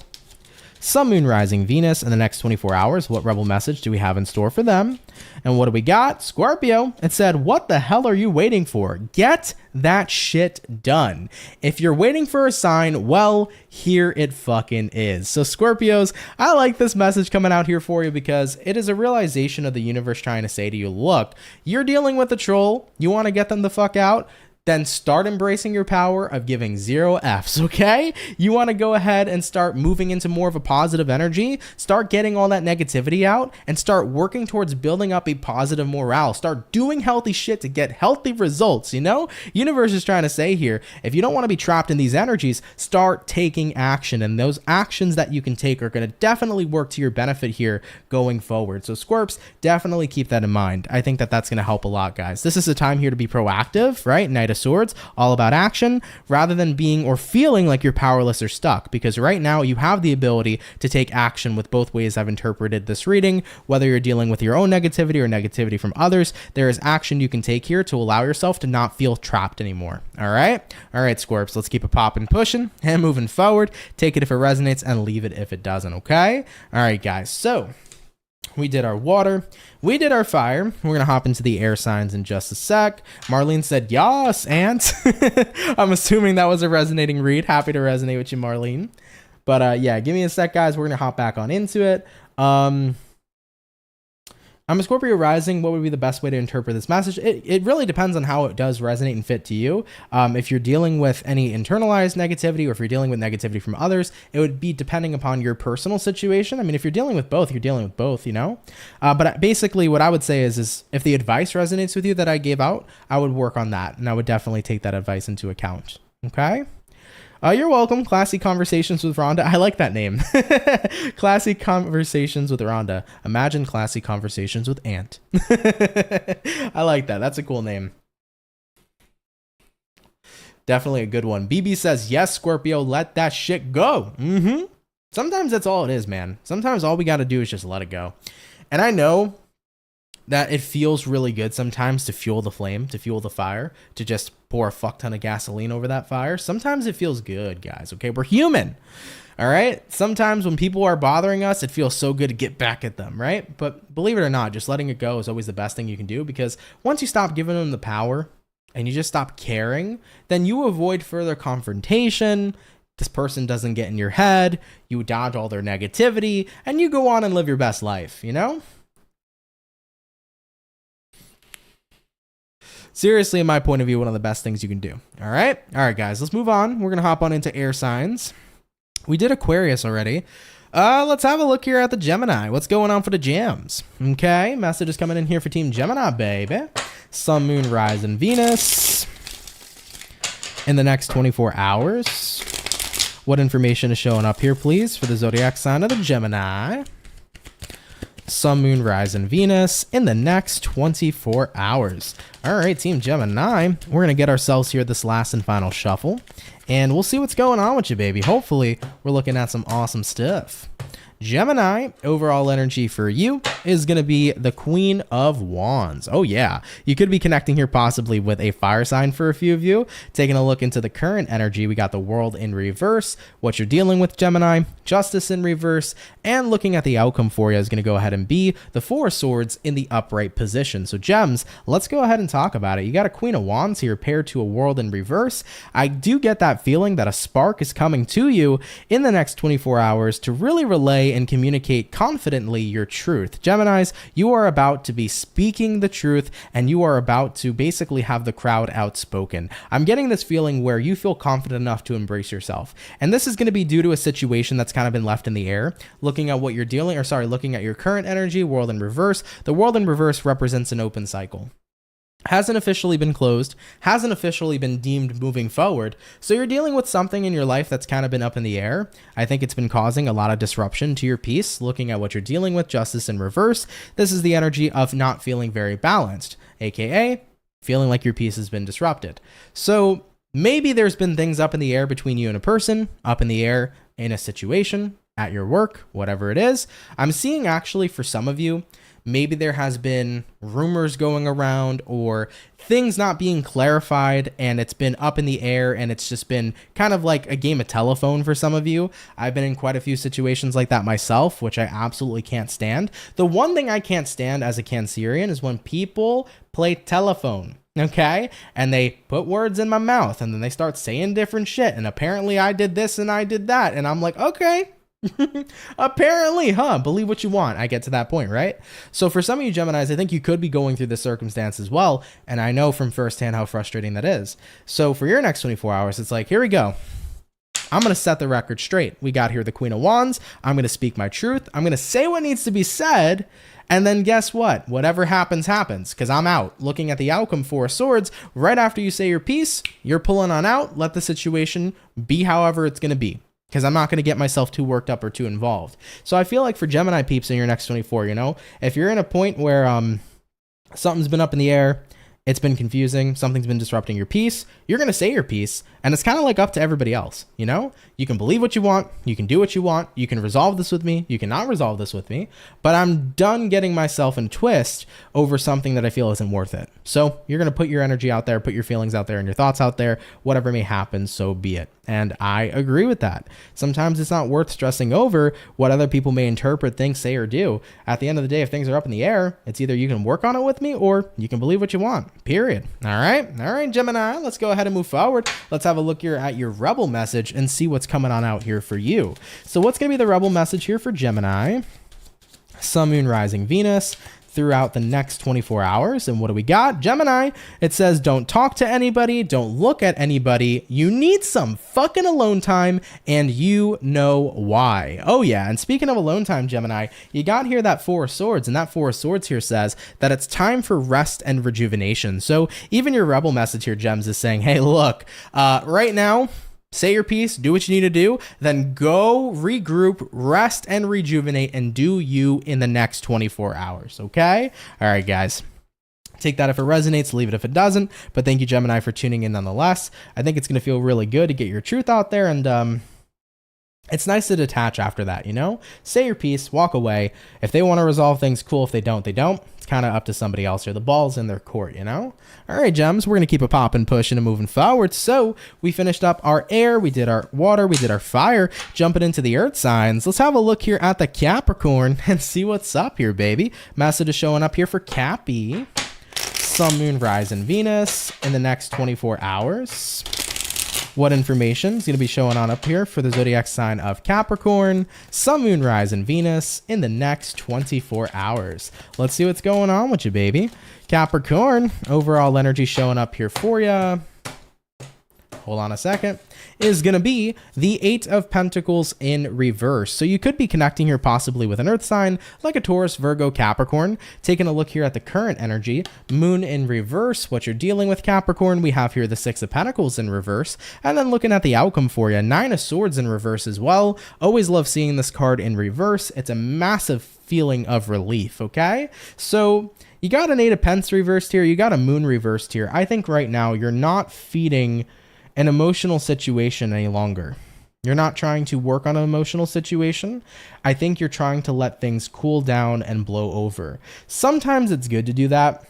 [SPEAKER 1] Sun, Moon, Rising, Venus in the next 24 hours. What rebel message do we have in store for them? And what do we got? Scorpio, it said, what the hell are you waiting for? Get that shit done. If you're waiting for a sign, well, here it fucking is. So Scorpios, I like this message coming out here for you because it is a realization of the universe trying to say to you, look, you're dealing with a troll. You want to get them the fuck out? Then start embracing your power of giving 0 Fs, okay? You want to go ahead and start moving into more of a positive energy, start getting all that negativity out, and start working towards building up a positive morale. Start doing healthy shit to get healthy results, you know? Universe is trying to say here, if you don't want to be trapped in these energies, start taking action, and those actions that you can take are going to definitely work to your benefit here going forward. So Scorps, definitely keep that in mind. I think that that's going to help a lot, guys. This is a time here to be proactive, right? Knight of of Swords, all about action, rather than being or feeling like you're powerless or stuck, because right now you have the ability to take action with both ways I've interpreted this reading. Whether you're dealing with your own negativity or negativity from others, there is action you can take here to allow yourself to not feel trapped anymore. All right, Scorps, let's keep it popping, pushing, and moving forward. Take it if it resonates and leave it if it doesn't, okay? All right, guys, so we did our water, we did our fire. We're gonna hop into the air signs in just a sec. Marlene said yes, and I'm assuming that was a resonating read. Happy to resonate with you, Marlene. But yeah, give me a sec, guys. We're gonna hop back on into it. I'm a Scorpio rising. What would be the best way to interpret this message? It really depends on how it does resonate and fit to you. If you're dealing with any internalized negativity, or if you're dealing with negativity from others, it would be depending upon your personal situation. I mean, if you're dealing with both, you're dealing with both, you know? But basically what I would say is if the advice resonates with you that I gave out, I would work on that, and I would definitely take that advice into account. Okay? You're welcome. Classy Conversations with Rhonda. I like that name. Classy Conversations with Rhonda. Imagine Classy Conversations with Ant. I like that. That's a cool name. Definitely a good one. BB says, yes, Scorpio, let that shit go. Sometimes that's all it is, man. Sometimes all we got to do is just let it go. And I know that it feels really good sometimes to fuel the flame, to fuel the fire, to just pour a fuck ton of gasoline over that fire. Sometimes it feels good, guys, okay? We're human, all right? Sometimes when people are bothering us, it feels so good to get back at them, right? But believe it or not, just letting it go is always the best thing you can do, because once you stop giving them the power and you just stop caring, then you avoid further confrontation. This person doesn't get in your head. You dodge all their negativity, and you go on and live your best life, you know? Seriously, in my point of view, one of the best things you can do. All right, guys, let's move on. We're gonna hop on into air signs. We did Aquarius already. Let's have a look here at the Gemini. What's going on for the Gems? Okay, message is coming in here for Team Gemini, baby. Sun, Moon, Rise, and Venus in the next 24 hours. What information is showing up here, please, for the zodiac sign of the Gemini? Sun, Moon, Rise, and Venus in the next 24 hours. All right, Team Gemini, we're going to get ourselves here this last and final shuffle, and we'll see what's going on with you, baby. Hopefully, we're looking at some awesome stuff. Gemini, overall energy for you is going to be the Queen of Wands. Oh yeah, you could be connecting here possibly with a fire sign for a few of you. Taking a look into the current energy, we got the World in reverse, what you're dealing with, Gemini, Justice in reverse, and looking at the outcome for you is going to go ahead and be the Four of Swords in the upright position. So Gems, let's go ahead and talk about it. You got a Queen of Wands here paired to a World in reverse. I do get that feeling that a spark is coming to you in the next 24 hours to really relay and communicate confidently your truth. Geminis, you are about to be speaking the truth, and you are about to basically have the crowd outspoken. I'm getting this feeling where you feel confident enough to embrace yourself. And this is going to be due to a situation that's kind of been left in the air. Looking at what you're looking at your current energy, World in reverse. The World in reverse represents an open cycle. Hasn't officially been closed, hasn't officially been deemed moving forward. So you're dealing with something in your life that's kind of been up in the air. I think it's been causing a lot of disruption to your peace. Looking at what you're dealing with, Justice in reverse, this is the energy of not feeling very balanced, aka feeling like your peace has been disrupted. So maybe there's been things up in the air between you and a person, up in the air in a situation, at your work, whatever it is. I'm seeing actually for some of you, maybe there has been rumors going around or things not being clarified, and it's been up in the air, and it's just been kind of like a game of telephone for some of you. I've been in quite a few situations like that myself, which I absolutely can't stand. The one thing I can't stand as a Cancerian is when people play telephone. Okay, and they put words in my mouth, and then they start saying different shit, and apparently I did this and I did that, and I'm like, okay. Apparently, believe what you want. I get to that point, right? So for some of you Geminis, I think you could be going through this circumstance as well, and I know from firsthand how frustrating that is. So for your next 24 hours, it's like, here we go. I'm going to set the record straight. We got here the Queen of Wands. I'm going to speak my truth. I'm going to say what needs to be said. And then guess what? Whatever happens, happens, because I'm out. Looking at the outcome, Four of Swords, right after you say your piece, you're pulling on out. Let the situation be however it's going to be, because I'm not going to get myself too worked up or too involved. So I feel like for Gemini peeps in your next 24, you know, if you're in a point where something's been up in the air, it's been confusing, something's been disrupting your peace, you're going to say your piece, and it's kind of like up to everybody else, you know? You can believe what you want, you can do what you want, you can resolve this with me, you cannot resolve this with me, but I'm done getting myself in a twist over something that I feel isn't worth it. So you're going to put your energy out there, put your feelings out there, and your thoughts out there, whatever may happen, so be it. And I agree with that. Sometimes it's not worth stressing over what other people may interpret, think, say, or do. At the end of the day, if things are up in the air, it's either you can work on it with me or you can believe what you want, period. All right, Gemini, let's go ahead and move forward. Let's have a look here at your rebel message and see what's coming on out here for you. So what's going to be the rebel message here for Gemini? Sun, Moon, Rising, Venus throughout the next 24 hours. And what do we got? Gemini, it says, don't talk to anybody, don't look at anybody. You need some fucking alone time, and you know why. Oh yeah, and speaking of alone time, Gemini, you got here that Four of Swords, and that Four of Swords here says that it's time for rest and rejuvenation. So even your rebel message here, Gems, is saying, hey, look, right now, say your piece, do what you need to do, then go regroup, rest, and rejuvenate, and do you in the next 24 hours, okay? All right, guys. Take that if it resonates, leave it if it doesn't. But thank you, Gemini, for tuning in nonetheless. I think it's going to feel really good to get your truth out there, and it's nice to detach after that, you know? Say your piece, walk away. If they want to resolve things, cool. If they don't, they don't. It's kind of up to somebody else here. The ball's in their court, you know? All right, Gems, we're going to keep it popping, pushing, and moving forward. So we finished up our air, we did our water, we did our fire, jumping into the earth signs. Let's have a look here at the Capricorn and see what's up here, baby. Message is showing up here for Cappy. Sun, Moon, Rising, Venus in the next 24 hours. What information is going to be showing on up here for the zodiac sign of Capricorn, Sun, Moon, Rising, Venus in the next 24 hours. Let's see what's going on with you, baby. Capricorn, overall energy showing up here for you. Hold on a second. Is going to be the Eight of Pentacles in reverse. So you could be connecting here possibly with an earth sign like a Taurus, Virgo, Capricorn. Taking a look here at the current energy, Moon in reverse, what you're dealing with, Capricorn. We have here the Six of Pentacles in reverse. And then looking at the outcome for you, Nine of Swords in reverse as well. Always love seeing this card in reverse. It's a massive feeling of relief, okay? So you got an Eight of Pentacles reversed here. You got a Moon reversed here. I think right now you're not feeding an emotional situation any longer. You're not trying to work on an emotional situation. I think you're trying to let things cool down and blow over. Sometimes it's good to do that.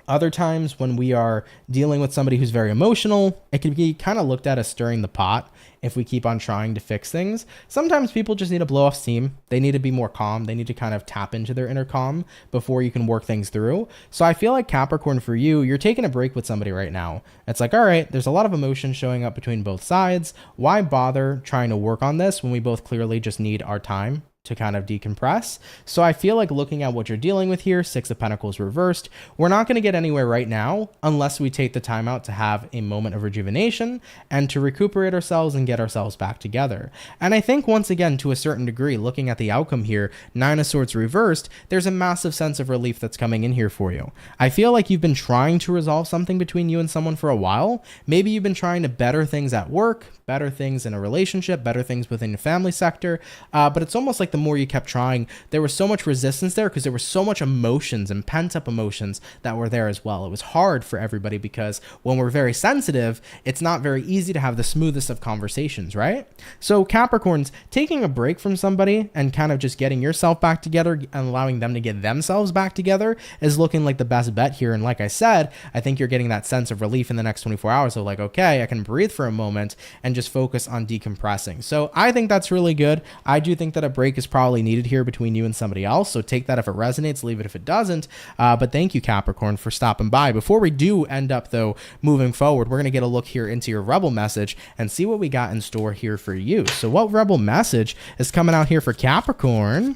[SPEAKER 1] Other times when we are dealing with somebody who's very emotional, it can be kind of looked at as stirring the pot if we keep on trying to fix things. Sometimes people just need to blow off steam. They need to be more calm. They need to kind of tap into their inner calm before you can work things through. So I feel like Capricorn, for you, you're taking a break with somebody right now. It's like, all right, there's a lot of emotion showing up between both sides. Why bother trying to work on this when we both clearly just need our time to kind of decompress? So I feel like looking at what you're dealing with here, Six of Pentacles reversed, we're not going to get anywhere right now unless we take the time out to have a moment of rejuvenation and to recuperate ourselves and get ourselves back together. And I think once again, to a certain degree, looking at the outcome here, Nine of Swords reversed, there's a massive sense of relief that's coming in here for you. I feel like you've been trying to resolve something between you and someone for a while. Maybe you've been trying to better things at work, better things in a relationship, better things within the family sector, but it's almost like the more you kept trying, there was so much resistance there because there was so much emotions and pent-up emotions that were there as well. It was hard for everybody because when we're very sensitive, it's not very easy to have the smoothest of conversations, right? So Capricorns, taking a break from somebody and kind of just getting yourself back together and allowing them to get themselves back together is looking like the best bet here. And like I said, I think you're getting that sense of relief in the next 24 hours of like, okay, I can breathe for a moment and just focus on decompressing. So I think that's really good. I do think that a break is probably needed here between you and somebody else. So take that if it resonates, leave it if it doesn't. But thank you, Capricorn, for stopping by. Before we do end up, though, moving forward, we're going to get a look here into your rebel message and see what we got in store here for you. So what rebel message is coming out here for Capricorn?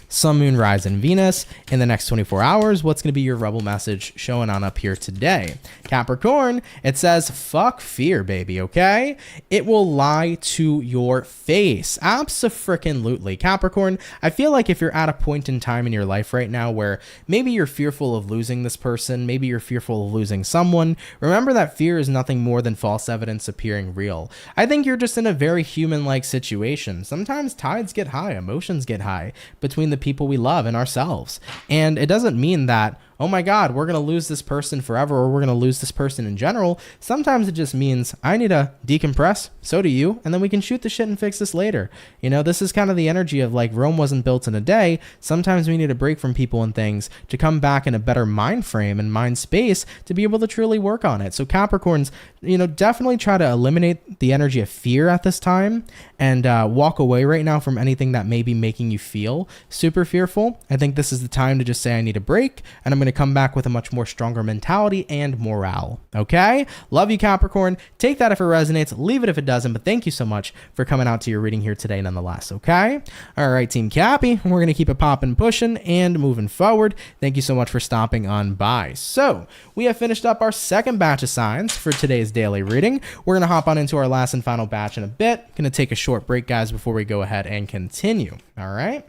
[SPEAKER 1] Sun, Moon, Rising, Venus in the next 24 hours. What's going to be your rebel message showing on up here today? Capricorn, it says, fuck fear, baby, okay? It will lie to your face. Abso-frickin-lutely. Capricorn, I feel like if you're at a point in time in your life right now where maybe you're fearful of losing this person, maybe you're fearful of losing someone, remember that fear is nothing more than false evidence appearing real. I think you're just in a very human-like situation. Sometimes tides get high, emotions get high between the people we love and ourselves. And it doesn't mean that, oh my God, we're going to lose this person forever, or we're going to lose this person in general. Sometimes it just means I need to decompress. So do you. And then we can shoot the shit and fix this later. You know, this is kind of the energy of like Rome wasn't built in a day. Sometimes we need a break from people and things to come back in a better mind frame and mind space to be able to truly work on it. So Capricorns, you know, definitely try to eliminate the energy of fear at this time and walk away right now from anything that may be making you feel super fearful. I think this is the time to just say I need a break, and I'm going to come back with a much more stronger mentality and morale. Okay? Love you, Capricorn. Take that if it resonates, leave it if it doesn't, but thank you so much for coming out to your reading here today nonetheless. Okay? All right, Team Cappy, we're going to keep it popping, pushing, and moving forward. Thank you so much for stopping on by. So we have finished up our second batch of signs for today's daily reading. We're going to hop on into our last and final batch in a bit. Going to take a short break, guys, before we go ahead and continue. All right,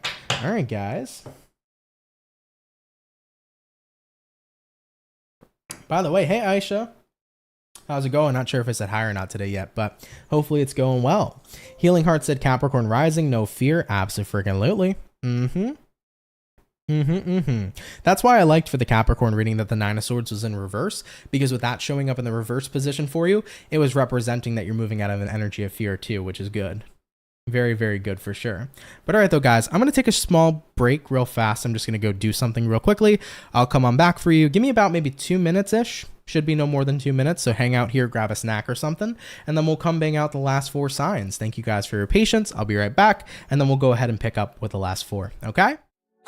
[SPEAKER 1] guys. By the way, hey, Aisha. How's it going? Not sure if I said hi or not today yet, but hopefully it's going well. Healing Heart said Capricorn rising, no fear. Abso-freaking-lutely. That's why I liked for the Capricorn reading that the Nine of Swords was in reverse, because with that showing up in the reverse position for you, it was representing that you're moving out of an energy of fear too, which is good. Very, very good for sure. But all right, though, guys, I'm going to take a small break real fast. I'm just going to go do something real quickly. I'll come on back for you. Give me about maybe 2 minutes-ish. Should be no more than 2 minutes. So hang out here, grab a snack or something, and then we'll come bang out the last 4 signs. Thank you guys for your patience. I'll be right back, and then we'll go ahead and pick up with the last 4. Okay?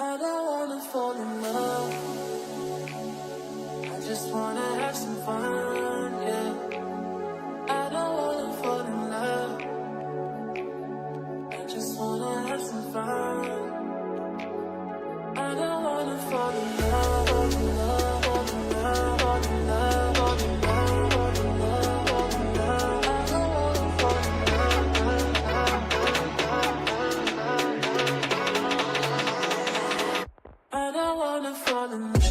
[SPEAKER 2] I don't wanna fall in love. I just wanna have some fun, yeah. I don't wanna fall in love. I just wanna have some fun. I don't wanna fall in love, fall in love, fall in love, fall in love, fall in love, fall in love, fall in love. I don't wanna fall in love. I don't wanna fall in love.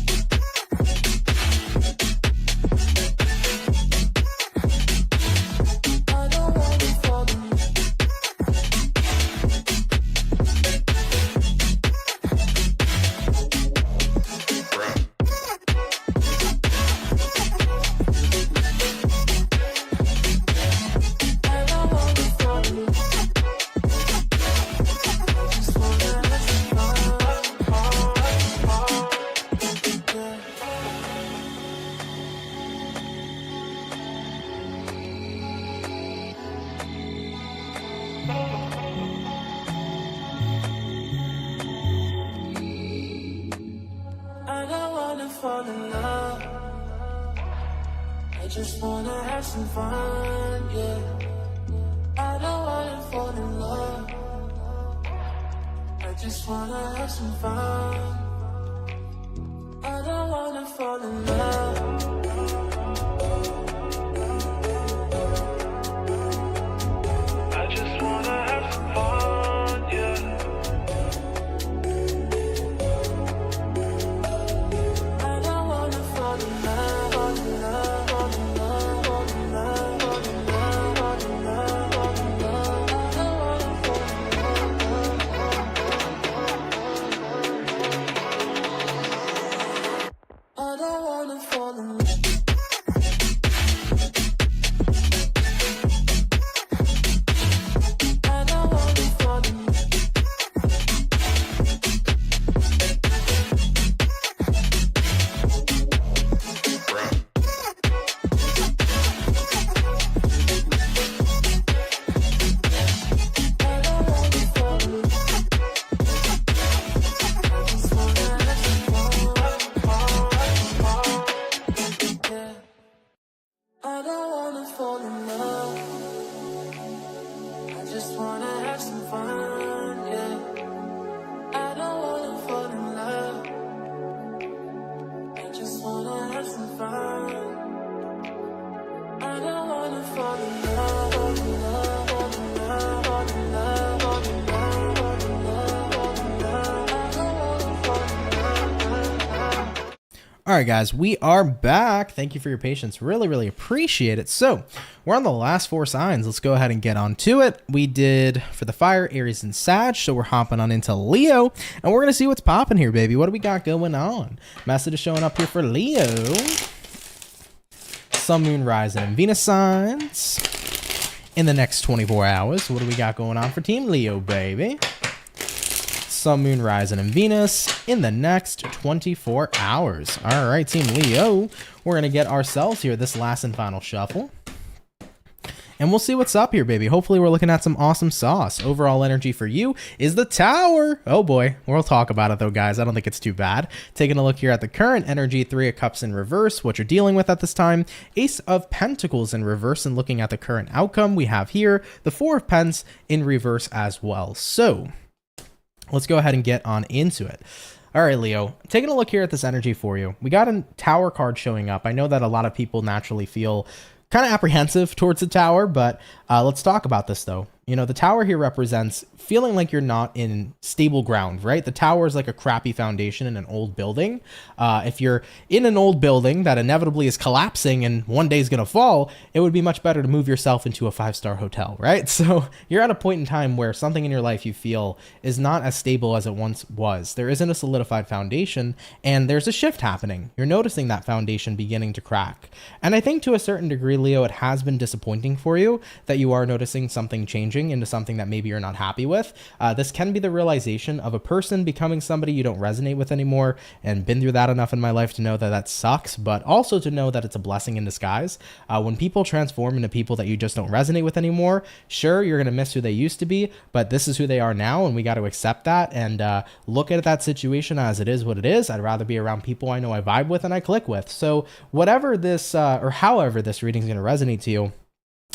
[SPEAKER 2] Fall in love. I just wanna have some fun, yeah. I don't wanna fall in love. I just wanna have some fun. I don't wanna fall in love. I just wanna have some fun, yeah. I don't wanna fall in
[SPEAKER 1] All right, guys, we are back. Thank you for your patience. Really, really appreciate it. So we're on the last 4 signs. Let's go ahead and get on to it. We did for the fire, Aries and Sag. So we're hopping on into Leo, and we're going to see what's popping here, baby. What do we got going on? Message is showing up here for Leo. Sun, Moon, Rising, and Venus signs in the next 24 hours. What do we got going on for Team Leo, baby? Sun, Moon, Rising, and Venus in the next 24 hours. All right, Team Leo, we're going to get ourselves here this last and final shuffle. And we'll see what's up here, baby. Hopefully we're looking at some awesome sauce. Overall energy for you is the Tower. Oh boy, we'll talk about it though, guys. I don't think it's too bad. Taking a look here at the current energy, 3 of Cups in reverse, what you're dealing with at this time. Ace of Pentacles in reverse, and looking at the current outcome, we have here the 4 of Pence in reverse as well. So let's go ahead and get on into it. All right, Leo, taking a look here at this energy for you. We got a Tower card showing up. I know that a lot of people naturally feel kind of apprehensive towards the Tower, but let's talk about this though. You know, the Tower here represents feeling like you're not in stable ground, right? The Tower is like a crappy foundation in an old building. If you're in an old building that inevitably is collapsing and one day is going to fall, it would be much better to move yourself into a 5-star hotel, right? So you're at a point in time where something in your life you feel is not as stable as it once was. There isn't a solidified foundation, and there's a shift happening. You're noticing that foundation beginning to crack. And I think to a certain degree, Leo, it has been disappointing for you that you are noticing something changing into something that maybe you're not happy with. This can be the realization of a person becoming somebody you don't resonate with anymore, and been through that enough in my life to know that that sucks, but also to know that it's a blessing in disguise. When people transform into people that you just don't resonate with anymore, sure, you're going to miss who they used to be, but this is who they are now, and we got to accept that and look at that situation as it is what it is. I'd rather be around people I know I vibe with and I click with. So whatever this or however this reading is going to resonate to you,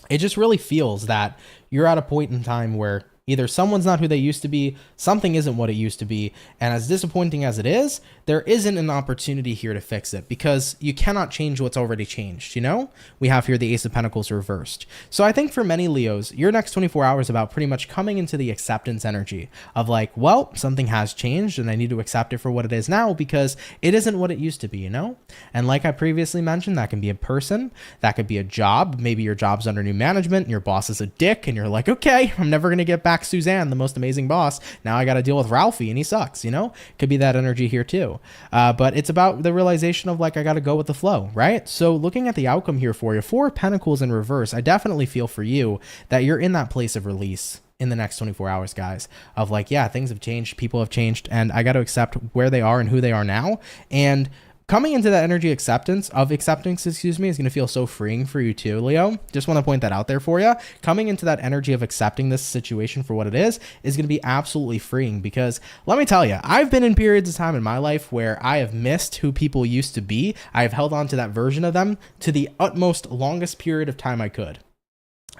[SPEAKER 1] it just really feels that you're at a point in time where either someone's not who they used to be, something isn't what it used to be, and as disappointing as it is, there isn't an opportunity here to fix it because you cannot change what's already changed, you know? We have here the Ace of Pentacles reversed. So I think for many Leos, your next 24 hours about pretty much coming into the acceptance energy of like, well, something has changed and I need to accept it for what it is now because it isn't what it used to be, you know? And like I previously mentioned, that can be a person, that could be a job. Maybe your job's under new management and your boss is a dick and you're like, okay, I'm never going to get back Suzanne, the most amazing boss. Now I got to deal with Ralphie and he sucks, you know? Could be that energy here too. But it's about the realization of like, I got to go with the flow, right? So looking at the outcome here for you, 4 of Pentacles in reverse, I definitely feel for you that you're in that place of release in the next 24 hours, guys, of like, yeah, things have changed, people have changed, and I got to accept where they are and who they are now. And coming into that energy of acceptance, is going to feel so freeing for you too, Leo. Just want to point that out there for you. Coming into that energy of accepting this situation for what it is going to be absolutely freeing because let me tell you, I've been in periods of time in my life where I have missed who people used to be. I have held on to that version of them to the utmost longest period of time I could.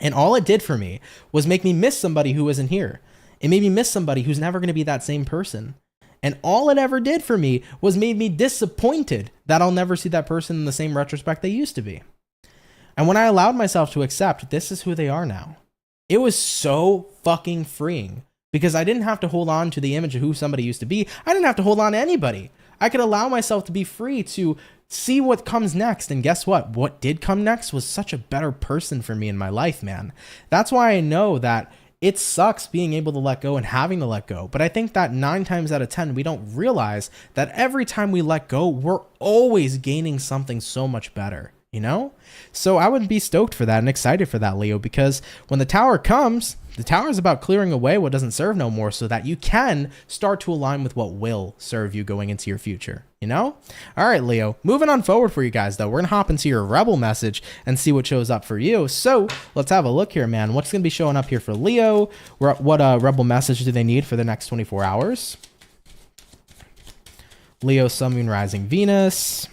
[SPEAKER 1] And all it did for me was make me miss somebody who isn't here. It made me miss somebody who's never going to be that same person. And all it ever did for me was made me disappointed that I'll never see that person in the same retrospect they used to be. And when I allowed myself to accept this is who they are now, it was so fucking freeing because I didn't have to hold on to the image of who somebody used to be. I didn't have to hold on to anybody. I could allow myself to be free to see what comes next. And guess what? What did come next was such a better person for me in my life, man. That's why I know that it sucks being able to let go and having to let go. But I think that 9 times out of 10, we don't realize that every time we let go, we're always gaining something so much better, you know? So I would be stoked for that and excited for that, Leo, because when the Tower comes, the Tower is about clearing away what doesn't serve no more so that you can start to align with what will serve you going into your future, you know? All right, Leo, moving on forward for you guys, though. We're going to hop into your Rebel message and see what shows up for you. So let's have a look here, man. What's going to be showing up here for Leo? What Rebel message do they need for the next 24 hours? Leo, Sun, Moon, Rising, Venus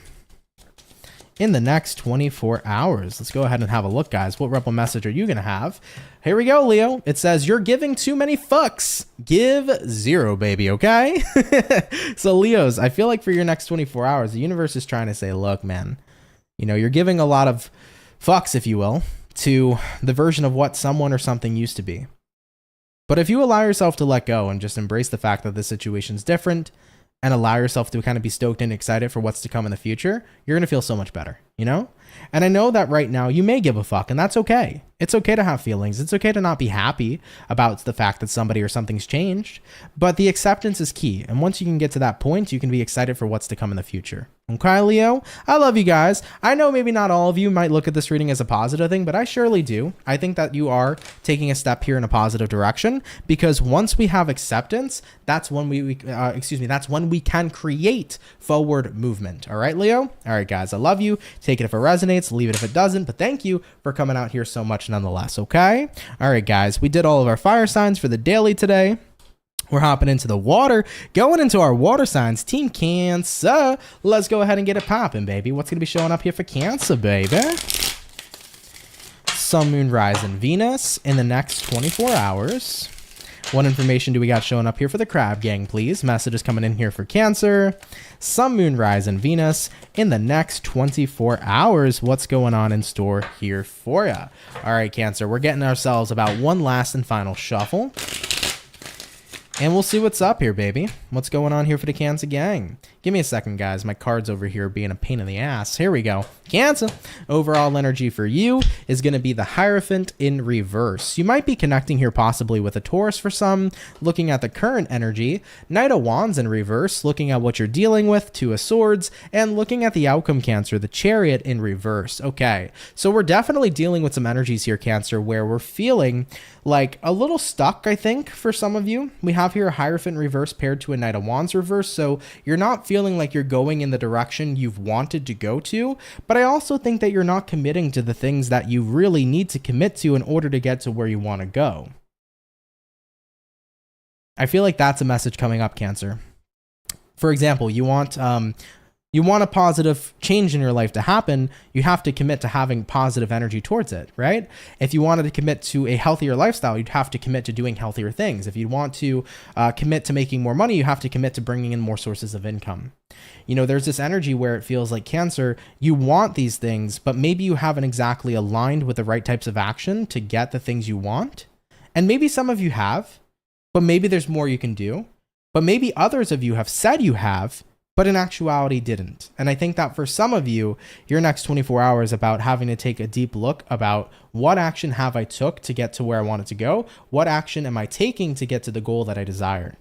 [SPEAKER 1] in the next 24 hours. Let's go ahead and have a look, guys. What Rebel message are you going to have? Here we go, Leo. It says, you're giving too many fucks. Give 0, baby, okay? So, Leos, I feel like for your next 24 hours, the universe is trying to say, look, man, you know, you're giving a lot of fucks, if you will, to the version of what someone or something used to be. But if you allow yourself to let go and just embrace the fact that this situation's different, and allow yourself to kind of be stoked and excited for what's to come in the future, you're going to feel so much better, you know? And I know that right now you may give a fuck, and that's okay. It's okay to have feelings. It's okay to not be happy about the fact that somebody or something's changed, but the acceptance is key. And once you can get to that point, you can be excited for what's to come in the future. Okay, Leo, I love you guys. I know maybe not all of you might look at this reading as a positive thing, but I surely do. I think that you are taking a step here in a positive direction, because once we have acceptance, that's when that's when we can create forward movement. All right, Leo? All right, guys, I love you. Take it if it resonates, leave it if it doesn't, but thank you for coming out here so much nonetheless, okay? All right, guys, we did all of our fire signs for the daily today. We're hopping into the water, going into our water signs, Team Cancer. Let's go ahead and get it popping, baby. What's going to be showing up here for Cancer, baby? Sun, Moon, Rising, Venus in the next 24 hours. What information do we got showing up here for the Crab Gang, please? Messages coming in here for Cancer. Sun, Moon, Rising, Venus in the next 24 hours. What's going on in store here for you? All right, Cancer, we're getting ourselves about one last and final shuffle. And we'll see what's up here, baby. What's going on here for the Cancer Gang? Give me a second, guys. My cards over here being a pain in the ass. Here we go. Cancer. Overall energy for you is going to be the Hierophant in reverse. You might be connecting here possibly with a Taurus for some, looking at the current energy. Knight of Wands in reverse, looking at what you're dealing with, Two of Swords, and looking at the outcome, Cancer, the Chariot in reverse. Okay, so we're definitely dealing with some energies here, Cancer, where we're feeling like a little stuck, I think, for some of you. We have here a Hierophant reverse paired to a Knight of Wands reverse, so you're not feeling like you're going in the direction you've wanted to go to, but I also think that you're not committing to the things that you really need to commit to in order to get to where you want to go. I feel like that's a message coming up, Cancer. For example, you want a positive change in your life to happen, you have to commit to having positive energy towards it, right? If you wanted to commit to a healthier lifestyle, you'd have to commit to doing healthier things. If you want to commit to making more money, you have to commit to bringing in more sources of income. You know, there's this energy where it feels like, Cancer, you want these things, but maybe you haven't exactly aligned with the right types of action to get the things you want. And maybe some of you have, but maybe there's more you can do. But maybe others of you have said you have, but in actuality didn't. And I think that for some of you, your next 24 hours about having to take a deep look about what action have I took to get to where I wanted to go? What action am I taking to get to the goal that I desire?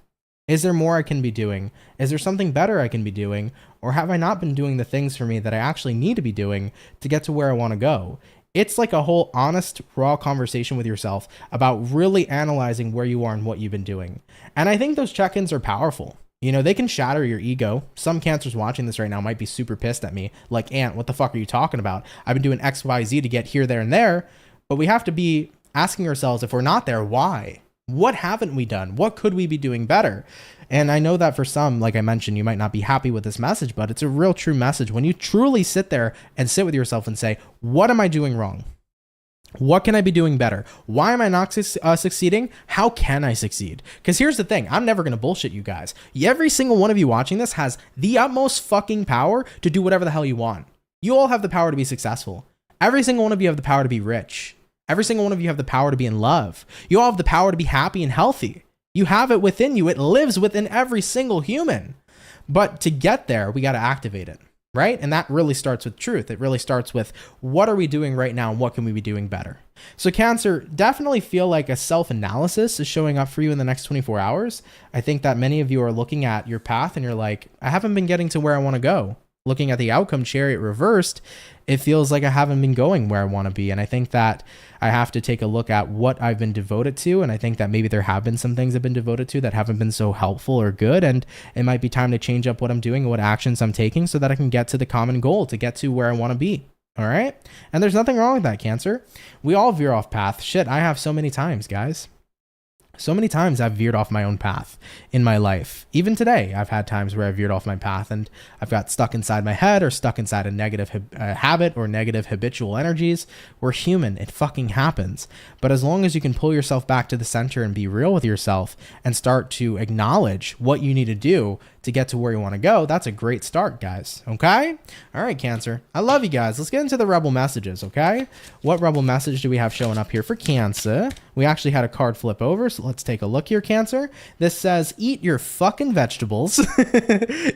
[SPEAKER 1] Is there more I can be doing? Is there something better I can be doing? Or have I not been doing the things for me that I actually need to be doing to get to where I want to go? It's like a whole honest, raw conversation with yourself about really analyzing where you are and what you've been doing. And I think those check-ins are powerful. You know, they can shatter your ego. Some Cancers watching this right now might be super pissed at me. Like, Ant, what the fuck are you talking about? I've been doing X, Y, Z to get here, there, and there. But we have to be asking ourselves, if we're not there, why? What haven't we done? What could we be doing better? And I know that for some, like I mentioned, you might not be happy with this message, but it's a real true message. When you truly sit there and sit with yourself and say, what am I doing wrong? What can I be doing better? Why am I not succeeding? How can I succeed? Because here's the thing. I'm never going to bullshit you guys. Every single one of you watching this has the utmost fucking power to do whatever the hell you want. You all have the power to be successful. Every single one of you have the power to be rich. Every single one of you have the power to be in love. You all have the power to be happy and healthy. You have it within you. It lives within every single human. But to get there, we got to activate it. Right? And that really starts with truth. It really starts with what are we doing right now and what can we be doing better? So Cancer, definitely feel like a self-analysis is showing up for you in the next 24 hours. I think that many of you are looking at your path and you're like, I haven't been getting to where I want to go. Looking at the outcome, Chariot reversed, it feels like I haven't been going where I want to be. And I think that I have to take a look at what I've been devoted to. And I think that maybe there have been some things I've been devoted to that haven't been so helpful or good. And it might be time to change up what I'm doing and what actions I'm taking so that I can get to the common goal, to get to where I want to be. All right. And there's nothing wrong with that, Cancer. We all veer off path. Shit, I have so many times, guys. So many times I've veered off my own path in my life. Even today, I've had times where I veered off my path and I've got stuck inside my head or stuck inside a negative habit or negative habitual energies. We're human. It fucking happens. But as long as you can pull yourself back to the center and be real with yourself and start to acknowledge what you need to do to get to where you want to go, that's a great start, guys. Okay? All right, Cancer. I love you guys. Let's get into the rebel messages, okay? What rebel message do we have showing up here for Cancer? We actually had a card flip over, so let's take a look here, Cancer. This says, eat your fucking vegetables.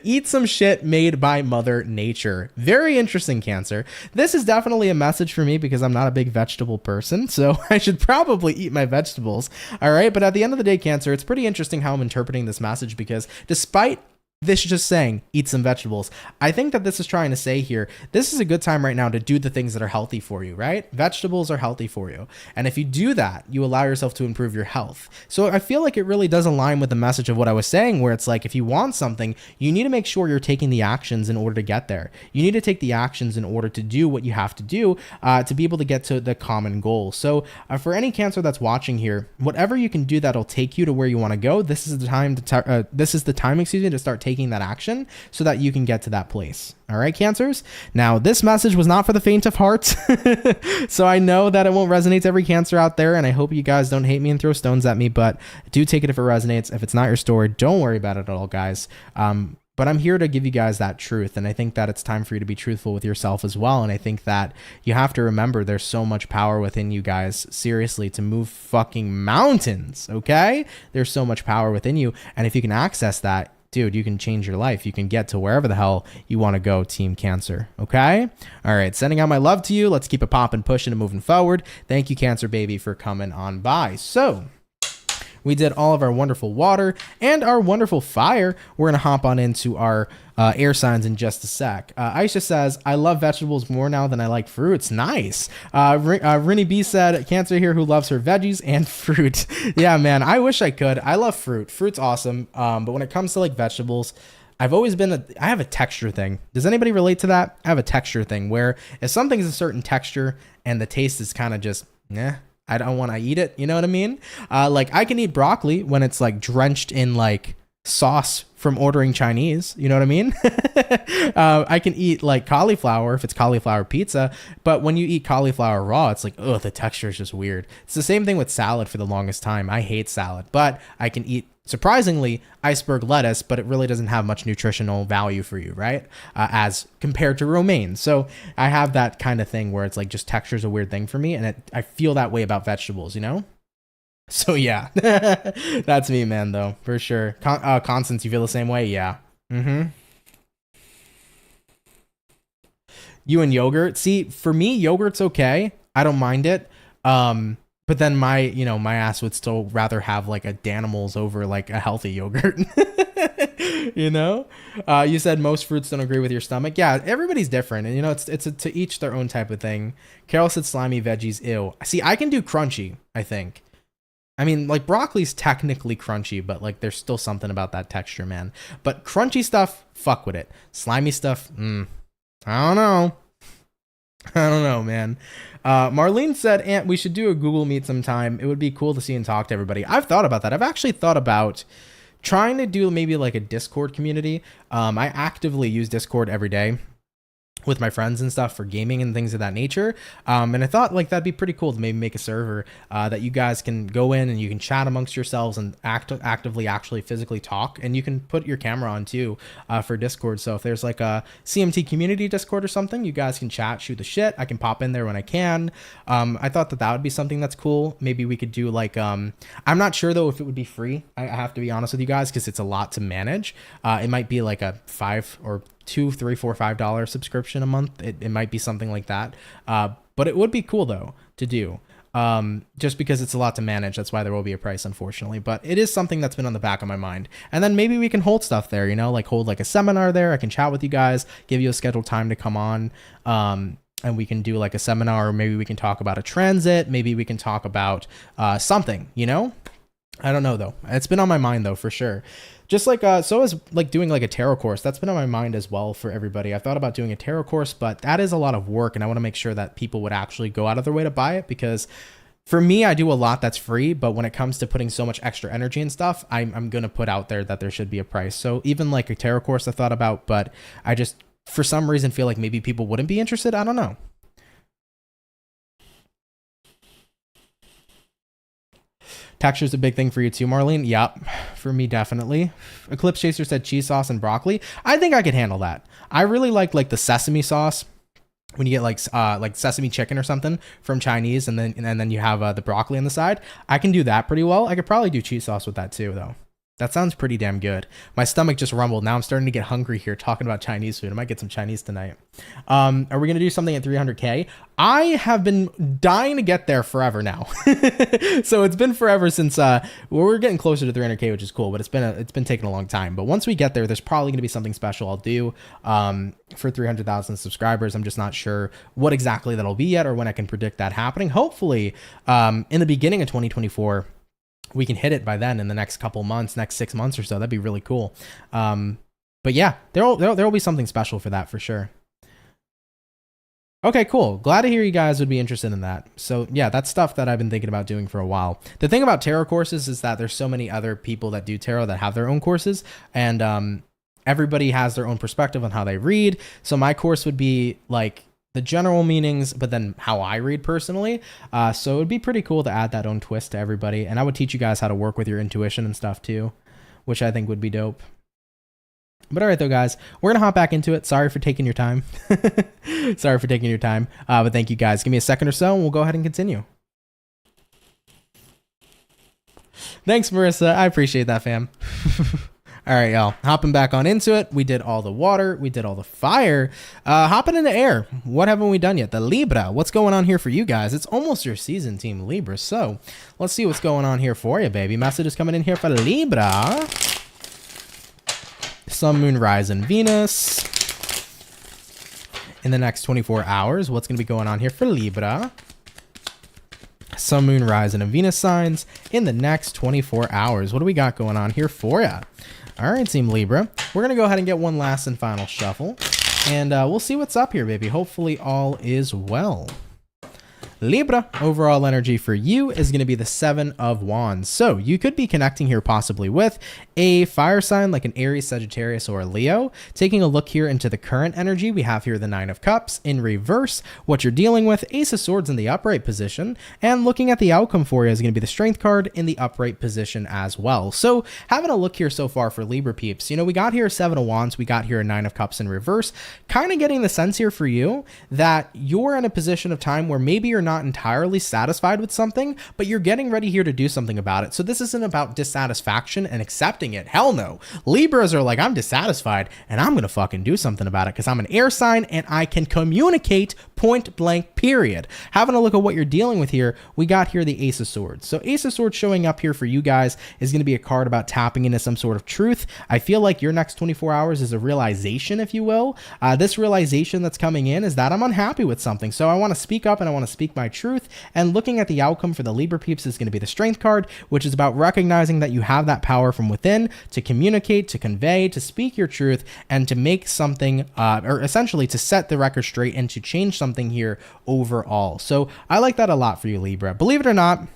[SPEAKER 1] Eat some shit made by Mother Nature. Very interesting, Cancer. This is definitely a message for me because I'm not a big vegetable person, so I should probably eat my vegetables. All right, but at the end of the day, Cancer, it's pretty interesting how I'm interpreting this message because despite this is just saying, eat some vegetables, I think that this is trying to say here, this is a good time right now to do the things that are healthy for you, right? Vegetables are healthy for you. And if you do that, you allow yourself to improve your health. So I feel like it really does align with the message of what I was saying, where it's like, if you want something, you need to make sure you're taking the actions in order to get there. You need to take the actions in order to do what you have to do to be able to get to the common goal. So for any Cancer that's watching here, whatever you can do that'll take you to where you want to go, this is the time to start taking that action so that you can get to that place. All right, Cancers. Now, this message was not for the faint of heart. So I know that it won't resonate to every Cancer out there, and I hope you guys don't hate me and throw stones at me, but do take it if it resonates. If it's not your story, don't worry about it at all, guys. But I'm here to give you guys that truth, and I think that it's time for you to be truthful with yourself as well. And I think that you have to remember there's so much power within you guys, seriously, to move fucking mountains, okay? There's so much power within you, and if you can access that, dude, you can change your life. You can get to wherever the hell you want to go, Team Cancer. Okay? All right. Sending out my love to you. Let's keep it popping, pushing, and moving forward. Thank you, Cancer baby, for coming on by. So we did all of our wonderful water and our wonderful fire. We're going to hop on into our air signs in just a sec. Aisha says, I love vegetables more now than I like fruits. Nice. Rinny B said, Cancer here who loves her veggies and fruit. Yeah, man, I wish I could. I love fruit. Fruit's awesome. But when it comes to like vegetables, I've always been I have a texture thing. Does anybody relate to that? I have a texture thing where if something's a certain texture and the taste is kind of just, I don't want to eat it. You know what I mean? Like I can eat broccoli when it's like drenched in like sauce from ordering Chinese. You know what I mean? I can eat like cauliflower if it's cauliflower pizza, but when you eat cauliflower raw, it's like, oh, the texture is just weird. It's the same thing with salad for the longest time. I hate salad, but I can eat, surprisingly, iceberg lettuce, but it really doesn't have much nutritional value for you, right? As compared to romaine. So I have that kind of thing where it's like just texture is a weird thing for me, and I feel that way about vegetables, you know? So yeah, that's me, man, though, for sure. Constance, you feel the same way? Yeah. You and yogurt? See, for me, yogurt's okay. I don't mind it. But then my ass would still rather have like a Danimals over like a healthy yogurt. You know? You said most fruits don't agree with your stomach. Yeah, everybody's different. And it's to each their own type of thing. Carol said slimy veggies, ew. See, I can do crunchy, I think. I mean, like broccoli's technically crunchy, but like there's still something about that texture, man. But crunchy stuff, fuck with it. Slimy stuff, I don't know. I don't know, man. Marlene said, Aunt, we should do a Google Meet sometime. It would be cool to see and talk to everybody. I've thought about that. I've actually thought about trying to do maybe like a Discord community. I actively use Discord every day with my friends and stuff for gaming and things of that nature. And I thought like that'd be pretty cool to maybe make a server that you guys can go in and you can chat amongst yourselves and actively actually physically talk, and you can put your camera on too for Discord. So if there's like a CMT community Discord or something, you guys can chat, shoot the shit. I can pop in there when I can. I thought that would be something that's cool. Maybe we could do like I'm not sure though if it would be free. I have to be honest with you guys because it's a lot to manage. It might be like a $5 or $2, $3, $4, $5 subscription a month. It might be something like that. But it would be cool though to do. Just because it's a lot to manage. That's why there will be a price, unfortunately. But it is something that's been on the back of my mind. And then maybe we can hold stuff there, like hold like a seminar there. I can chat with you guys, give you a scheduled time to come on. And we can do like a seminar, or maybe we can talk about a transit. Maybe we can talk about something, I don't know though. It's been on my mind though, for sure. Just like, so is like doing like a tarot course. That's been on my mind as well for everybody. I thought about doing a tarot course, but that is a lot of work. And I want to make sure that people would actually go out of their way to buy it, because for me, I do a lot that's free. But when it comes to putting so much extra energy and stuff, I'm going to put out there that there should be a price. So even like a tarot course I thought about, but I just, for some reason, feel like maybe people wouldn't be interested. I don't know. Texture's a big thing for you too, Marlene. Yep, for me, definitely. Eclipse Chaser said cheese sauce and broccoli. I think I could handle that. I really like the sesame sauce when you get like sesame chicken or something from Chinese, and then you have the broccoli on the side. I can do that pretty well. I could probably do cheese sauce with that too, though. That sounds pretty damn good. My stomach just rumbled. Now I'm starting to get hungry here talking about Chinese food. I might get some Chinese tonight. Are we going to do something at 300K? I have been dying to get there forever now. So it's been forever since we're getting closer to 300K, which is cool, but it's been taking a long time. But once we get there, there's probably going to be something special I'll do for 300,000 subscribers. I'm just not sure what exactly that'll be yet or when I can predict that happening. Hopefully in the beginning of 2024, we can hit it by then in the next couple months, next 6 months or so. That'd be really cool. But yeah, there'll be something special for that for sure. Okay, cool. Glad to hear you guys would be interested in that. So yeah, that's stuff that I've been thinking about doing for a while. The thing about tarot courses is that there's so many other people that do tarot that have their own courses, and everybody has their own perspective on how they read. So my course would be like the general meanings, but then how I read personally. So it would be pretty cool to add that own twist to everybody. And I would teach you guys how to work with your intuition and stuff too, which I think would be dope. But all right, though, guys, we're going to hop back into it. Sorry for taking your time. Sorry for taking your time. But thank you, guys. Give me a second or so, and we'll go ahead and continue. Thanks, Marissa. I appreciate that, fam. All right, y'all. Hopping back on into it. We did all the water. We did all the fire. Hopping into air. What haven't we done yet? The Libra. What's going on here for you guys? It's almost your season, Team Libra. So let's see what's going on here for you, baby. Message is coming in here for Libra. Sun, Moon, Rise, and Venus. In the next 24 hours, what's going to be going on here for Libra? Sun, Moon, Rise, and Venus signs in the next 24 hours. What do we got going on here for you? All right, Team Libra. We're going to go ahead and get one last and final shuffle. And we'll see what's up here, baby. Hopefully all is well. Libra, overall energy for you is going to be the 7 of Wands. So you could be connecting here possibly with a fire sign like an Aries, Sagittarius, or a Leo. Taking a look here into the current energy, we have here the 9 of Cups in reverse. What you're dealing with, Ace of Swords in the upright position. And looking at the outcome for you is going to be the Strength card in the upright position as well. So having a look here so far for Libra peeps, you know, we got here a 7 of Wands. We got here a 9 of Cups in reverse. Kind of getting the sense here for you that you're in a position of time where maybe you're not entirely satisfied with something, but you're getting ready here to do something about it. So this isn't about dissatisfaction and accepting it. Hell no. Libras are like, I'm dissatisfied and I'm gonna fucking do something about it because I'm an air sign and I can communicate point blank, period. Having a look at what you're dealing with here, we got here the Ace of Swords. So Ace of Swords showing up here for you guys is going to be a card about tapping into some sort of truth. I feel like your next 24 hours is a realization, if you will. This realization that's coming in is that I'm unhappy with something. So I want to speak up and I want to speak my truth. And looking at the outcome for the Libra peeps is going to be the Strength card, which is about recognizing that you have that power from within to communicate, to convey, to speak your truth, and to make something, or essentially to set the record straight and to change something here overall. So I like that a lot for you, Libra. Believe it or not,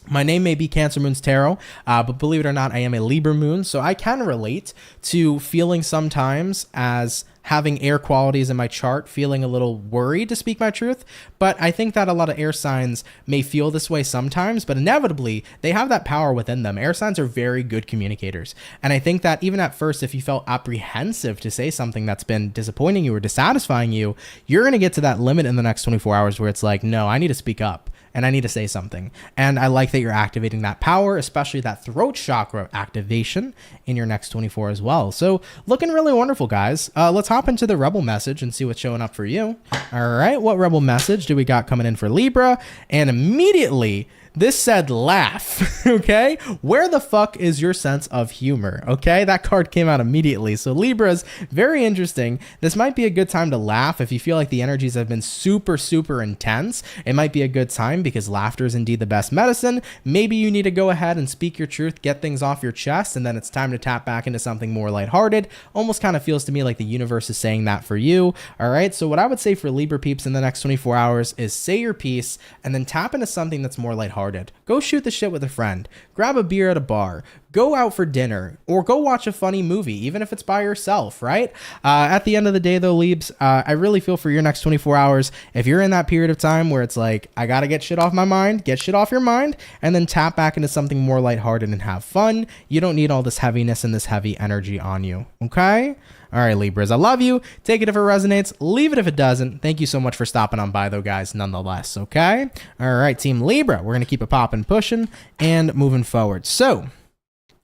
[SPEAKER 1] my name may be CancerMoonsTarot, but believe it or not, I am a Libra Moon, so I can relate to feeling sometimes as having air qualities in my chart, feeling a little worried to speak my truth. But I think that a lot of air signs may feel this way sometimes, but inevitably they have that power within them. Air signs are very good communicators. And I think that even at first, if you felt apprehensive to say something that's been disappointing you or dissatisfying you, you're going to get to that limit in the next 24 hours where it's like, no, I need to speak up. And I need to say something. And I like that you're activating that power, especially that throat chakra activation in your next 24 as well. So looking really wonderful, guys. Let's hop into the Rebel message and see what's showing up for you. All right, what Rebel message do we got coming in for Libra? And immediately, this said laugh, okay? Where the fuck is your sense of humor, okay? That card came out immediately. So Libra's very interesting. This might be a good time to laugh if you feel like the energies have been super, super intense. It might be a good time because laughter is indeed the best medicine. Maybe you need to go ahead and speak your truth, get things off your chest, and then it's time to tap back into something more lighthearted. Almost kind of feels to me like the universe is saying that for you, all right? So what I would say for Libra peeps in the next 24 hours is say your piece and then tap into something that's more lighthearted. Go shoot the shit with a friend. Grab a beer at a bar. go out for dinner or go watch a funny movie, even if it's by yourself, right? At the end of the day though, Leaps, I really feel for your next 24 hours. If you're in that period of time where it's like, I got to get shit off my mind, get shit off your mind, and then tap back into something more lighthearted and have fun. You don't need all this heaviness and this heavy energy on you. Okay? All right, Libras, I love you. Take it if it resonates. Leave it if it doesn't. Thank you so much for stopping on by, though, guys, nonetheless, okay? All right, Team Libra, we're going to keep it popping, pushing, and moving forward. So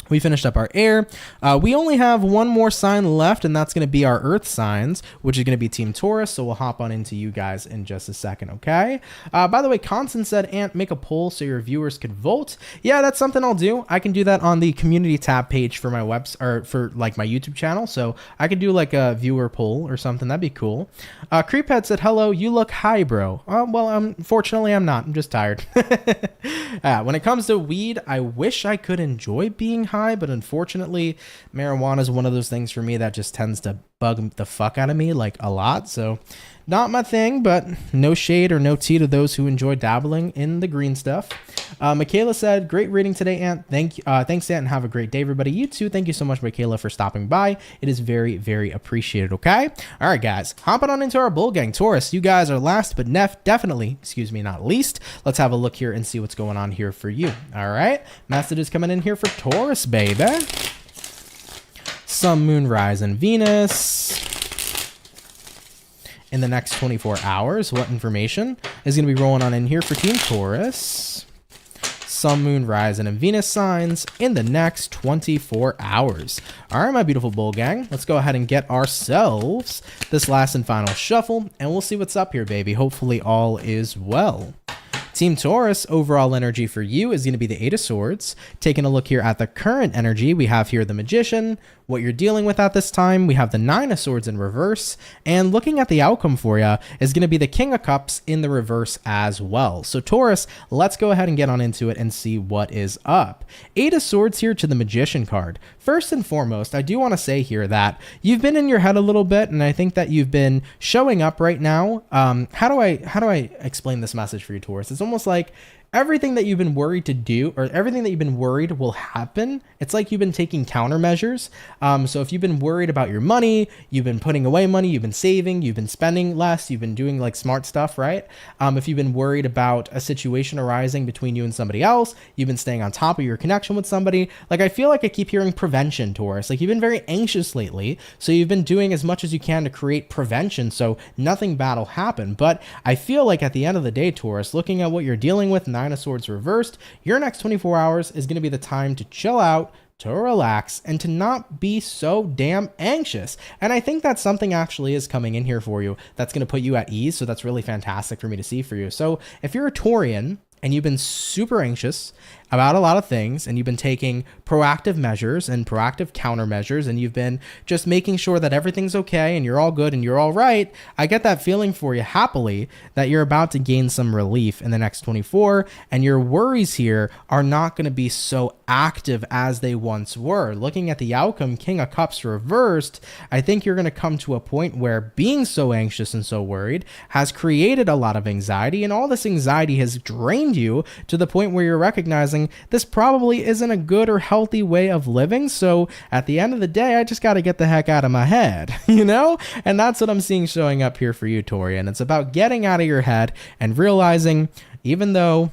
[SPEAKER 1] we finished up our air. We only have one more sign left, and that's going to be our earth signs, which is going to be Team Taurus. So we'll hop on into you guys in just a second, okay? By the way, Constant said, Ant, make a poll so your viewers could vote. Yeah, that's something I'll do. I can do that on the community tab page for my or for like my YouTube channel. So I could do like a viewer poll or something. That'd be cool. Creephead said, hello, you look high, bro. Well, unfortunately, I'm not. I'm just tired. When it comes to weed, I wish I could enjoy being high, but unfortunately marijuana is one of those things for me that just tends to bug the fuck out of me like a lot. So not my thing, but no shade or no tea to those who enjoy dabbling in the green stuff. Michaela said, great reading today, Ant. Thanks, Ant, and have a great day, everybody. You too. Thank you so much, Michaela, for stopping by. It is very, very appreciated, okay? All right, guys, hopping on into our bull gang. Taurus, you guys are last, but definitely, not least. Let's have a look here and see what's going on here for you, all right? Messages coming in here for Taurus, baby. Sun, Moon, Rise, and Venus. In the next 24 hours, what information is going to be rolling on in here for Team Taurus? Sun, Moon, Rise, and Venus signs in the next 24 hours. All right, my beautiful bull gang, let's go ahead and get ourselves this last and final shuffle, and we'll see what's up here, baby. Hopefully all is well. Team Taurus, overall energy for you is going to be the Eight of Swords. Taking a look here at the current energy, we have here the Magician. What you're dealing with at this time, we have the Nine of Swords in reverse. And looking at the outcome for you is going to be the King of Cups in the reverse as well. So Taurus, let's go ahead and get on into it and see what is up. Eight of Swords here to the Magician card. First and foremost, I do want to say here that you've been in your head a little bit, and I think that you've been showing up right now. How do I explain this message for you, Taurus? It's almost like everything that you've been worried to do, or everything that you've been worried will happen, it's like you've been taking countermeasures. So if you've been worried about your money, you've been putting away money, you've been saving, you've been spending less, you've been doing like smart stuff, right? If you've been worried about a situation arising between you and somebody else, you've been staying on top of your connection with somebody. Like, I feel like I keep hearing prevention, Taurus. Like, you've been very anxious lately, so you've been doing as much as you can to create prevention so nothing bad will happen. But I feel like at the end of the day, Taurus, looking at what you're dealing with, Nine of Swords reversed, your next 24 hours is going to be the time to chill out, to relax, and to not be so damn anxious. And I think that something actually is coming in here for you that's going to put you at ease. So that's really fantastic for me to see for you. So if you're a Taurian and you've been super anxious about a lot of things, and you've been taking proactive measures and proactive countermeasures, and you've been just making sure that everything's okay and you're all good and you're all right, I get that feeling for you happily that you're about to gain some relief in the next 24, and your worries here are not going to be so active as they once were. Looking at the outcome, King of Cups reversed, I think you're going to come to a point where being so anxious and so worried has created a lot of anxiety, and all this anxiety has drained you to the point where you're recognizing this probably isn't a good or healthy way of living. So at the end of the day, I just got to get the heck out of my head, you know? And that's what I'm seeing showing up here for you, Tori. And it's about getting out of your head and realizing, even though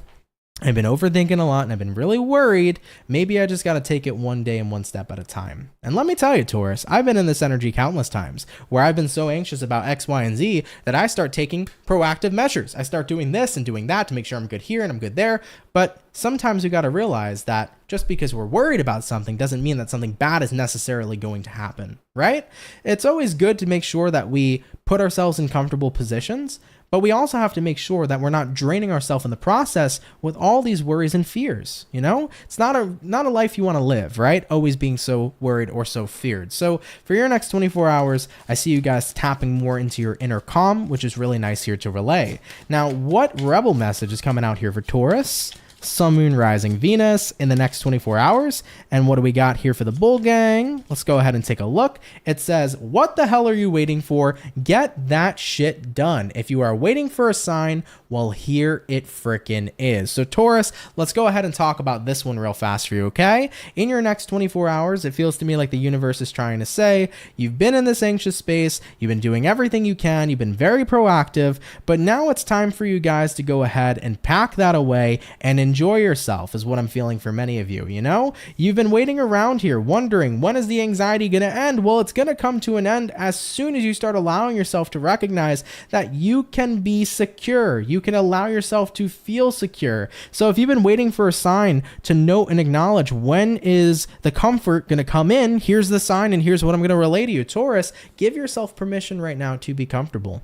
[SPEAKER 1] I've been overthinking a lot and I've been really worried, maybe I just got to take it one day and one step at a time. And let me tell you, Taurus, I've been in this energy countless times where I've been so anxious about X, Y, and Z that I start taking proactive measures. I start doing this and doing that to make sure I'm good here and I'm good there. But sometimes we got to realize that just because we're worried about something doesn't mean that something bad is necessarily going to happen, right? It's always good to make sure that we put ourselves in comfortable positions, but we also have to make sure that we're not draining ourselves in the process with all these worries and fears, you know? It's not a life you want to live, right? Always being so worried or so feared. So for your next 24 hours, I see you guys tapping more into your inner calm, which is really nice here to relay. Now, what rebel message is coming out here for Taurus? Sun, Moon, Rising, Venus in the next 24 hours. And what do we got here for the bull gang? Let's go ahead and take a look. It says, what the hell are you waiting for? Get that shit done. If you are waiting for a sign, well, here it frickin' is. So Taurus, let's go ahead and talk about this one real fast for you, okay? In your next 24 hours, it feels to me like the universe is trying to say, you've been in this anxious space, you've been doing everything you can, you've been very proactive, but now it's time for you guys to go ahead and pack that away and enjoy yourself is what I'm feeling for many of you, you know? You've been waiting around here wondering, when is the anxiety going to end? Well, it's going to come to an end as soon as you start allowing yourself to recognize that you can be secure. You can allow yourself to feel secure. So if you've been waiting for a sign to note and acknowledge when is the comfort going to come in, here's the sign and here's what I'm going to relay to you. Taurus, give yourself permission right now to be comfortable.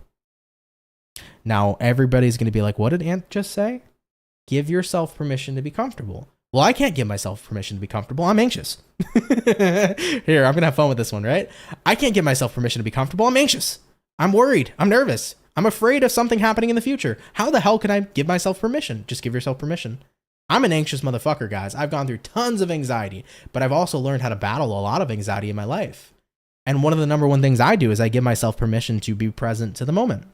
[SPEAKER 1] Now, everybody's going to be like, what did Ant just say? Give yourself permission to be comfortable. Well, I can't give myself permission to be comfortable. I'm anxious. Here, I'm going to have fun with this one, right? I can't give myself permission to be comfortable. I'm anxious. I'm worried. I'm nervous. I'm afraid of something happening in the future. How the hell can I give myself permission? Just give yourself permission. I'm an anxious motherfucker, guys. I've gone through tons of anxiety, but I've also learned how to battle a lot of anxiety in my life. And one of the number one things I do is I give myself permission to be present to the moment.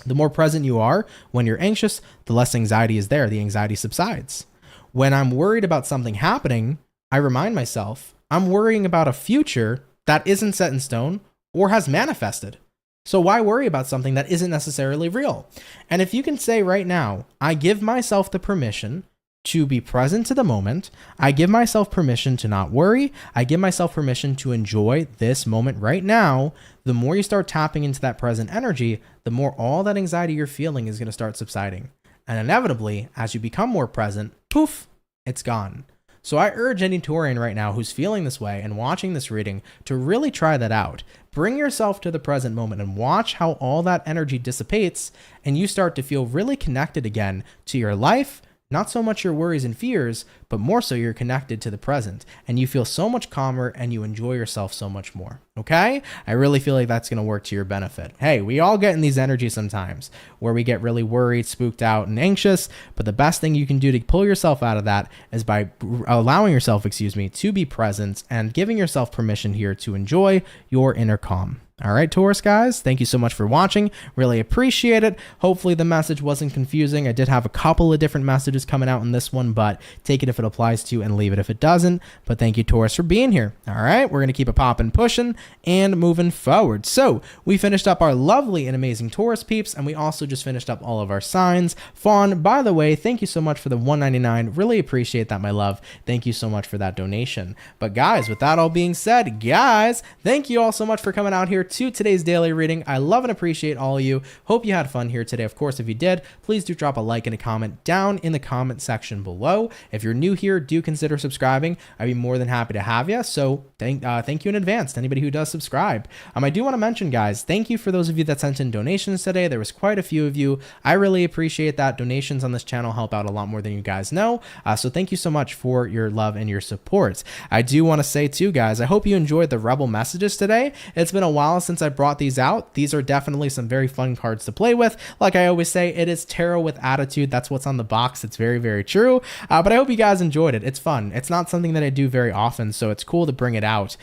[SPEAKER 1] The more present you are when you're anxious, the less anxiety is there. The anxiety subsides. When I'm worried about something happening, I remind myself I'm worrying about a future that isn't set in stone or has manifested. So why worry about something that isn't necessarily real? And if you can say right now, I give myself the permission to be present to the moment. I give myself permission to not worry. I give myself permission to enjoy this moment right now. The more you start tapping into that present energy, the more all that anxiety you're feeling is going to start subsiding. And inevitably, as you become more present, poof, it's gone. So I urge any Taurian right now who's feeling this way and watching this reading to really try that out. Bring yourself to the present moment and watch how all that energy dissipates and you start to feel really connected again to your life. Not so much your worries and fears, but more so you're connected to the present and you feel so much calmer and you enjoy yourself so much more. Okay? I really feel like that's going to work to your benefit. Hey, we all get in these energies sometimes where we get really worried, spooked out, and anxious, but the best thing you can do to pull yourself out of that is by allowing yourself, to be present and giving yourself permission here to enjoy your inner calm. All right, Taurus guys, thank you so much for watching. Really appreciate it. Hopefully the message wasn't confusing. I did have a couple of different messages coming out in this one, but take it if it applies to you and leave it if it doesn't. But thank you, Taurus, for being here. All right, we're going to keep it popping, pushing, and moving forward. So we finished up our lovely and amazing Taurus peeps, and we also just finished up all of our signs. Fawn, by the way, thank you so much for the $1.99. Really appreciate that, my love. Thank you so much for that donation. But guys, with that all being said, guys, thank you all so much for coming out here to today's daily reading. I love and appreciate all of you. Hope you had fun here today. Of course, if you did, please do drop a like and a comment down in the comment section below. If you're new here, do consider subscribing. I'd be more than happy to have you. So thank you in advance to anybody who does subscribe. I do want to mention, guys, thank you for those of you that sent in donations today. There was quite a few of you. I really appreciate that. Donations on this channel help out a lot more than you guys know. So thank you so much for your love and your support. I do want to say too, guys, I hope you enjoyed the Rebel messages today. It's been a while since I brought these out. These are definitely some very fun cards to play with. Like I always say, it is tarot with attitude. That's what's on the box. It's very, very true. But I hope you guys enjoyed it. It's fun. It's not something that I do very often, so it's cool to bring it out.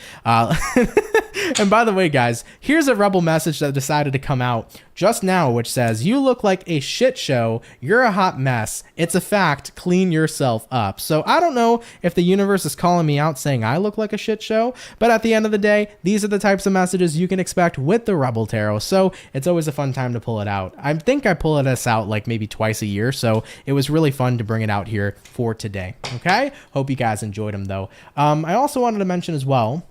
[SPEAKER 1] And by the way, guys, here's a Rebel message that decided to come out just now, which says, you look like a shit show. You're a hot mess. It's a fact. Clean yourself up. So I don't know if the universe is calling me out saying I look like a shit show, but at the end of the day, these are the types of messages you can expect with the Rebel Tarot. So it's always a fun time to pull it out. I think I pull this out like maybe twice a year. So it was really fun to bring it out here for today. Okay. Hope you guys enjoyed them though. I also wanted to mention as well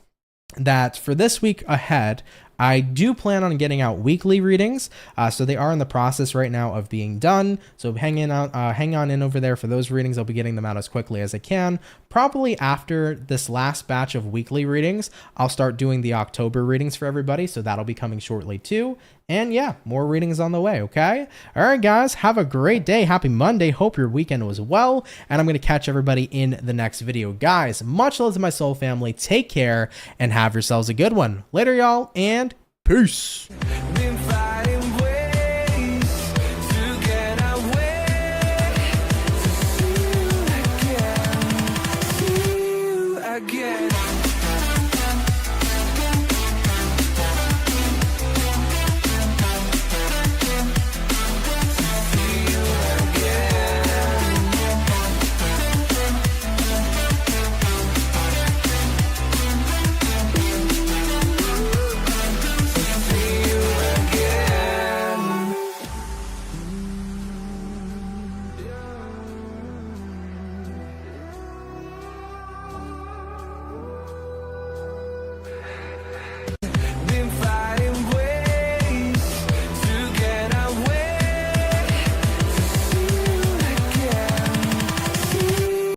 [SPEAKER 1] that for this week ahead, I do plan on getting out weekly readings, so they are in the process right now of being done. So hang on in over there for those readings. I'll be getting them out as quickly as I can. Probably after this last batch of weekly readings, I'll start doing the October readings for everybody. So that'll be coming shortly too. And yeah, more readings on the way, okay? All right, guys, have a great day. Happy Monday. Hope your weekend was well. And I'm going to catch everybody in the next video. Guys, much love to my soul family. Take care and have yourselves a good one. Later, y'all, and peace.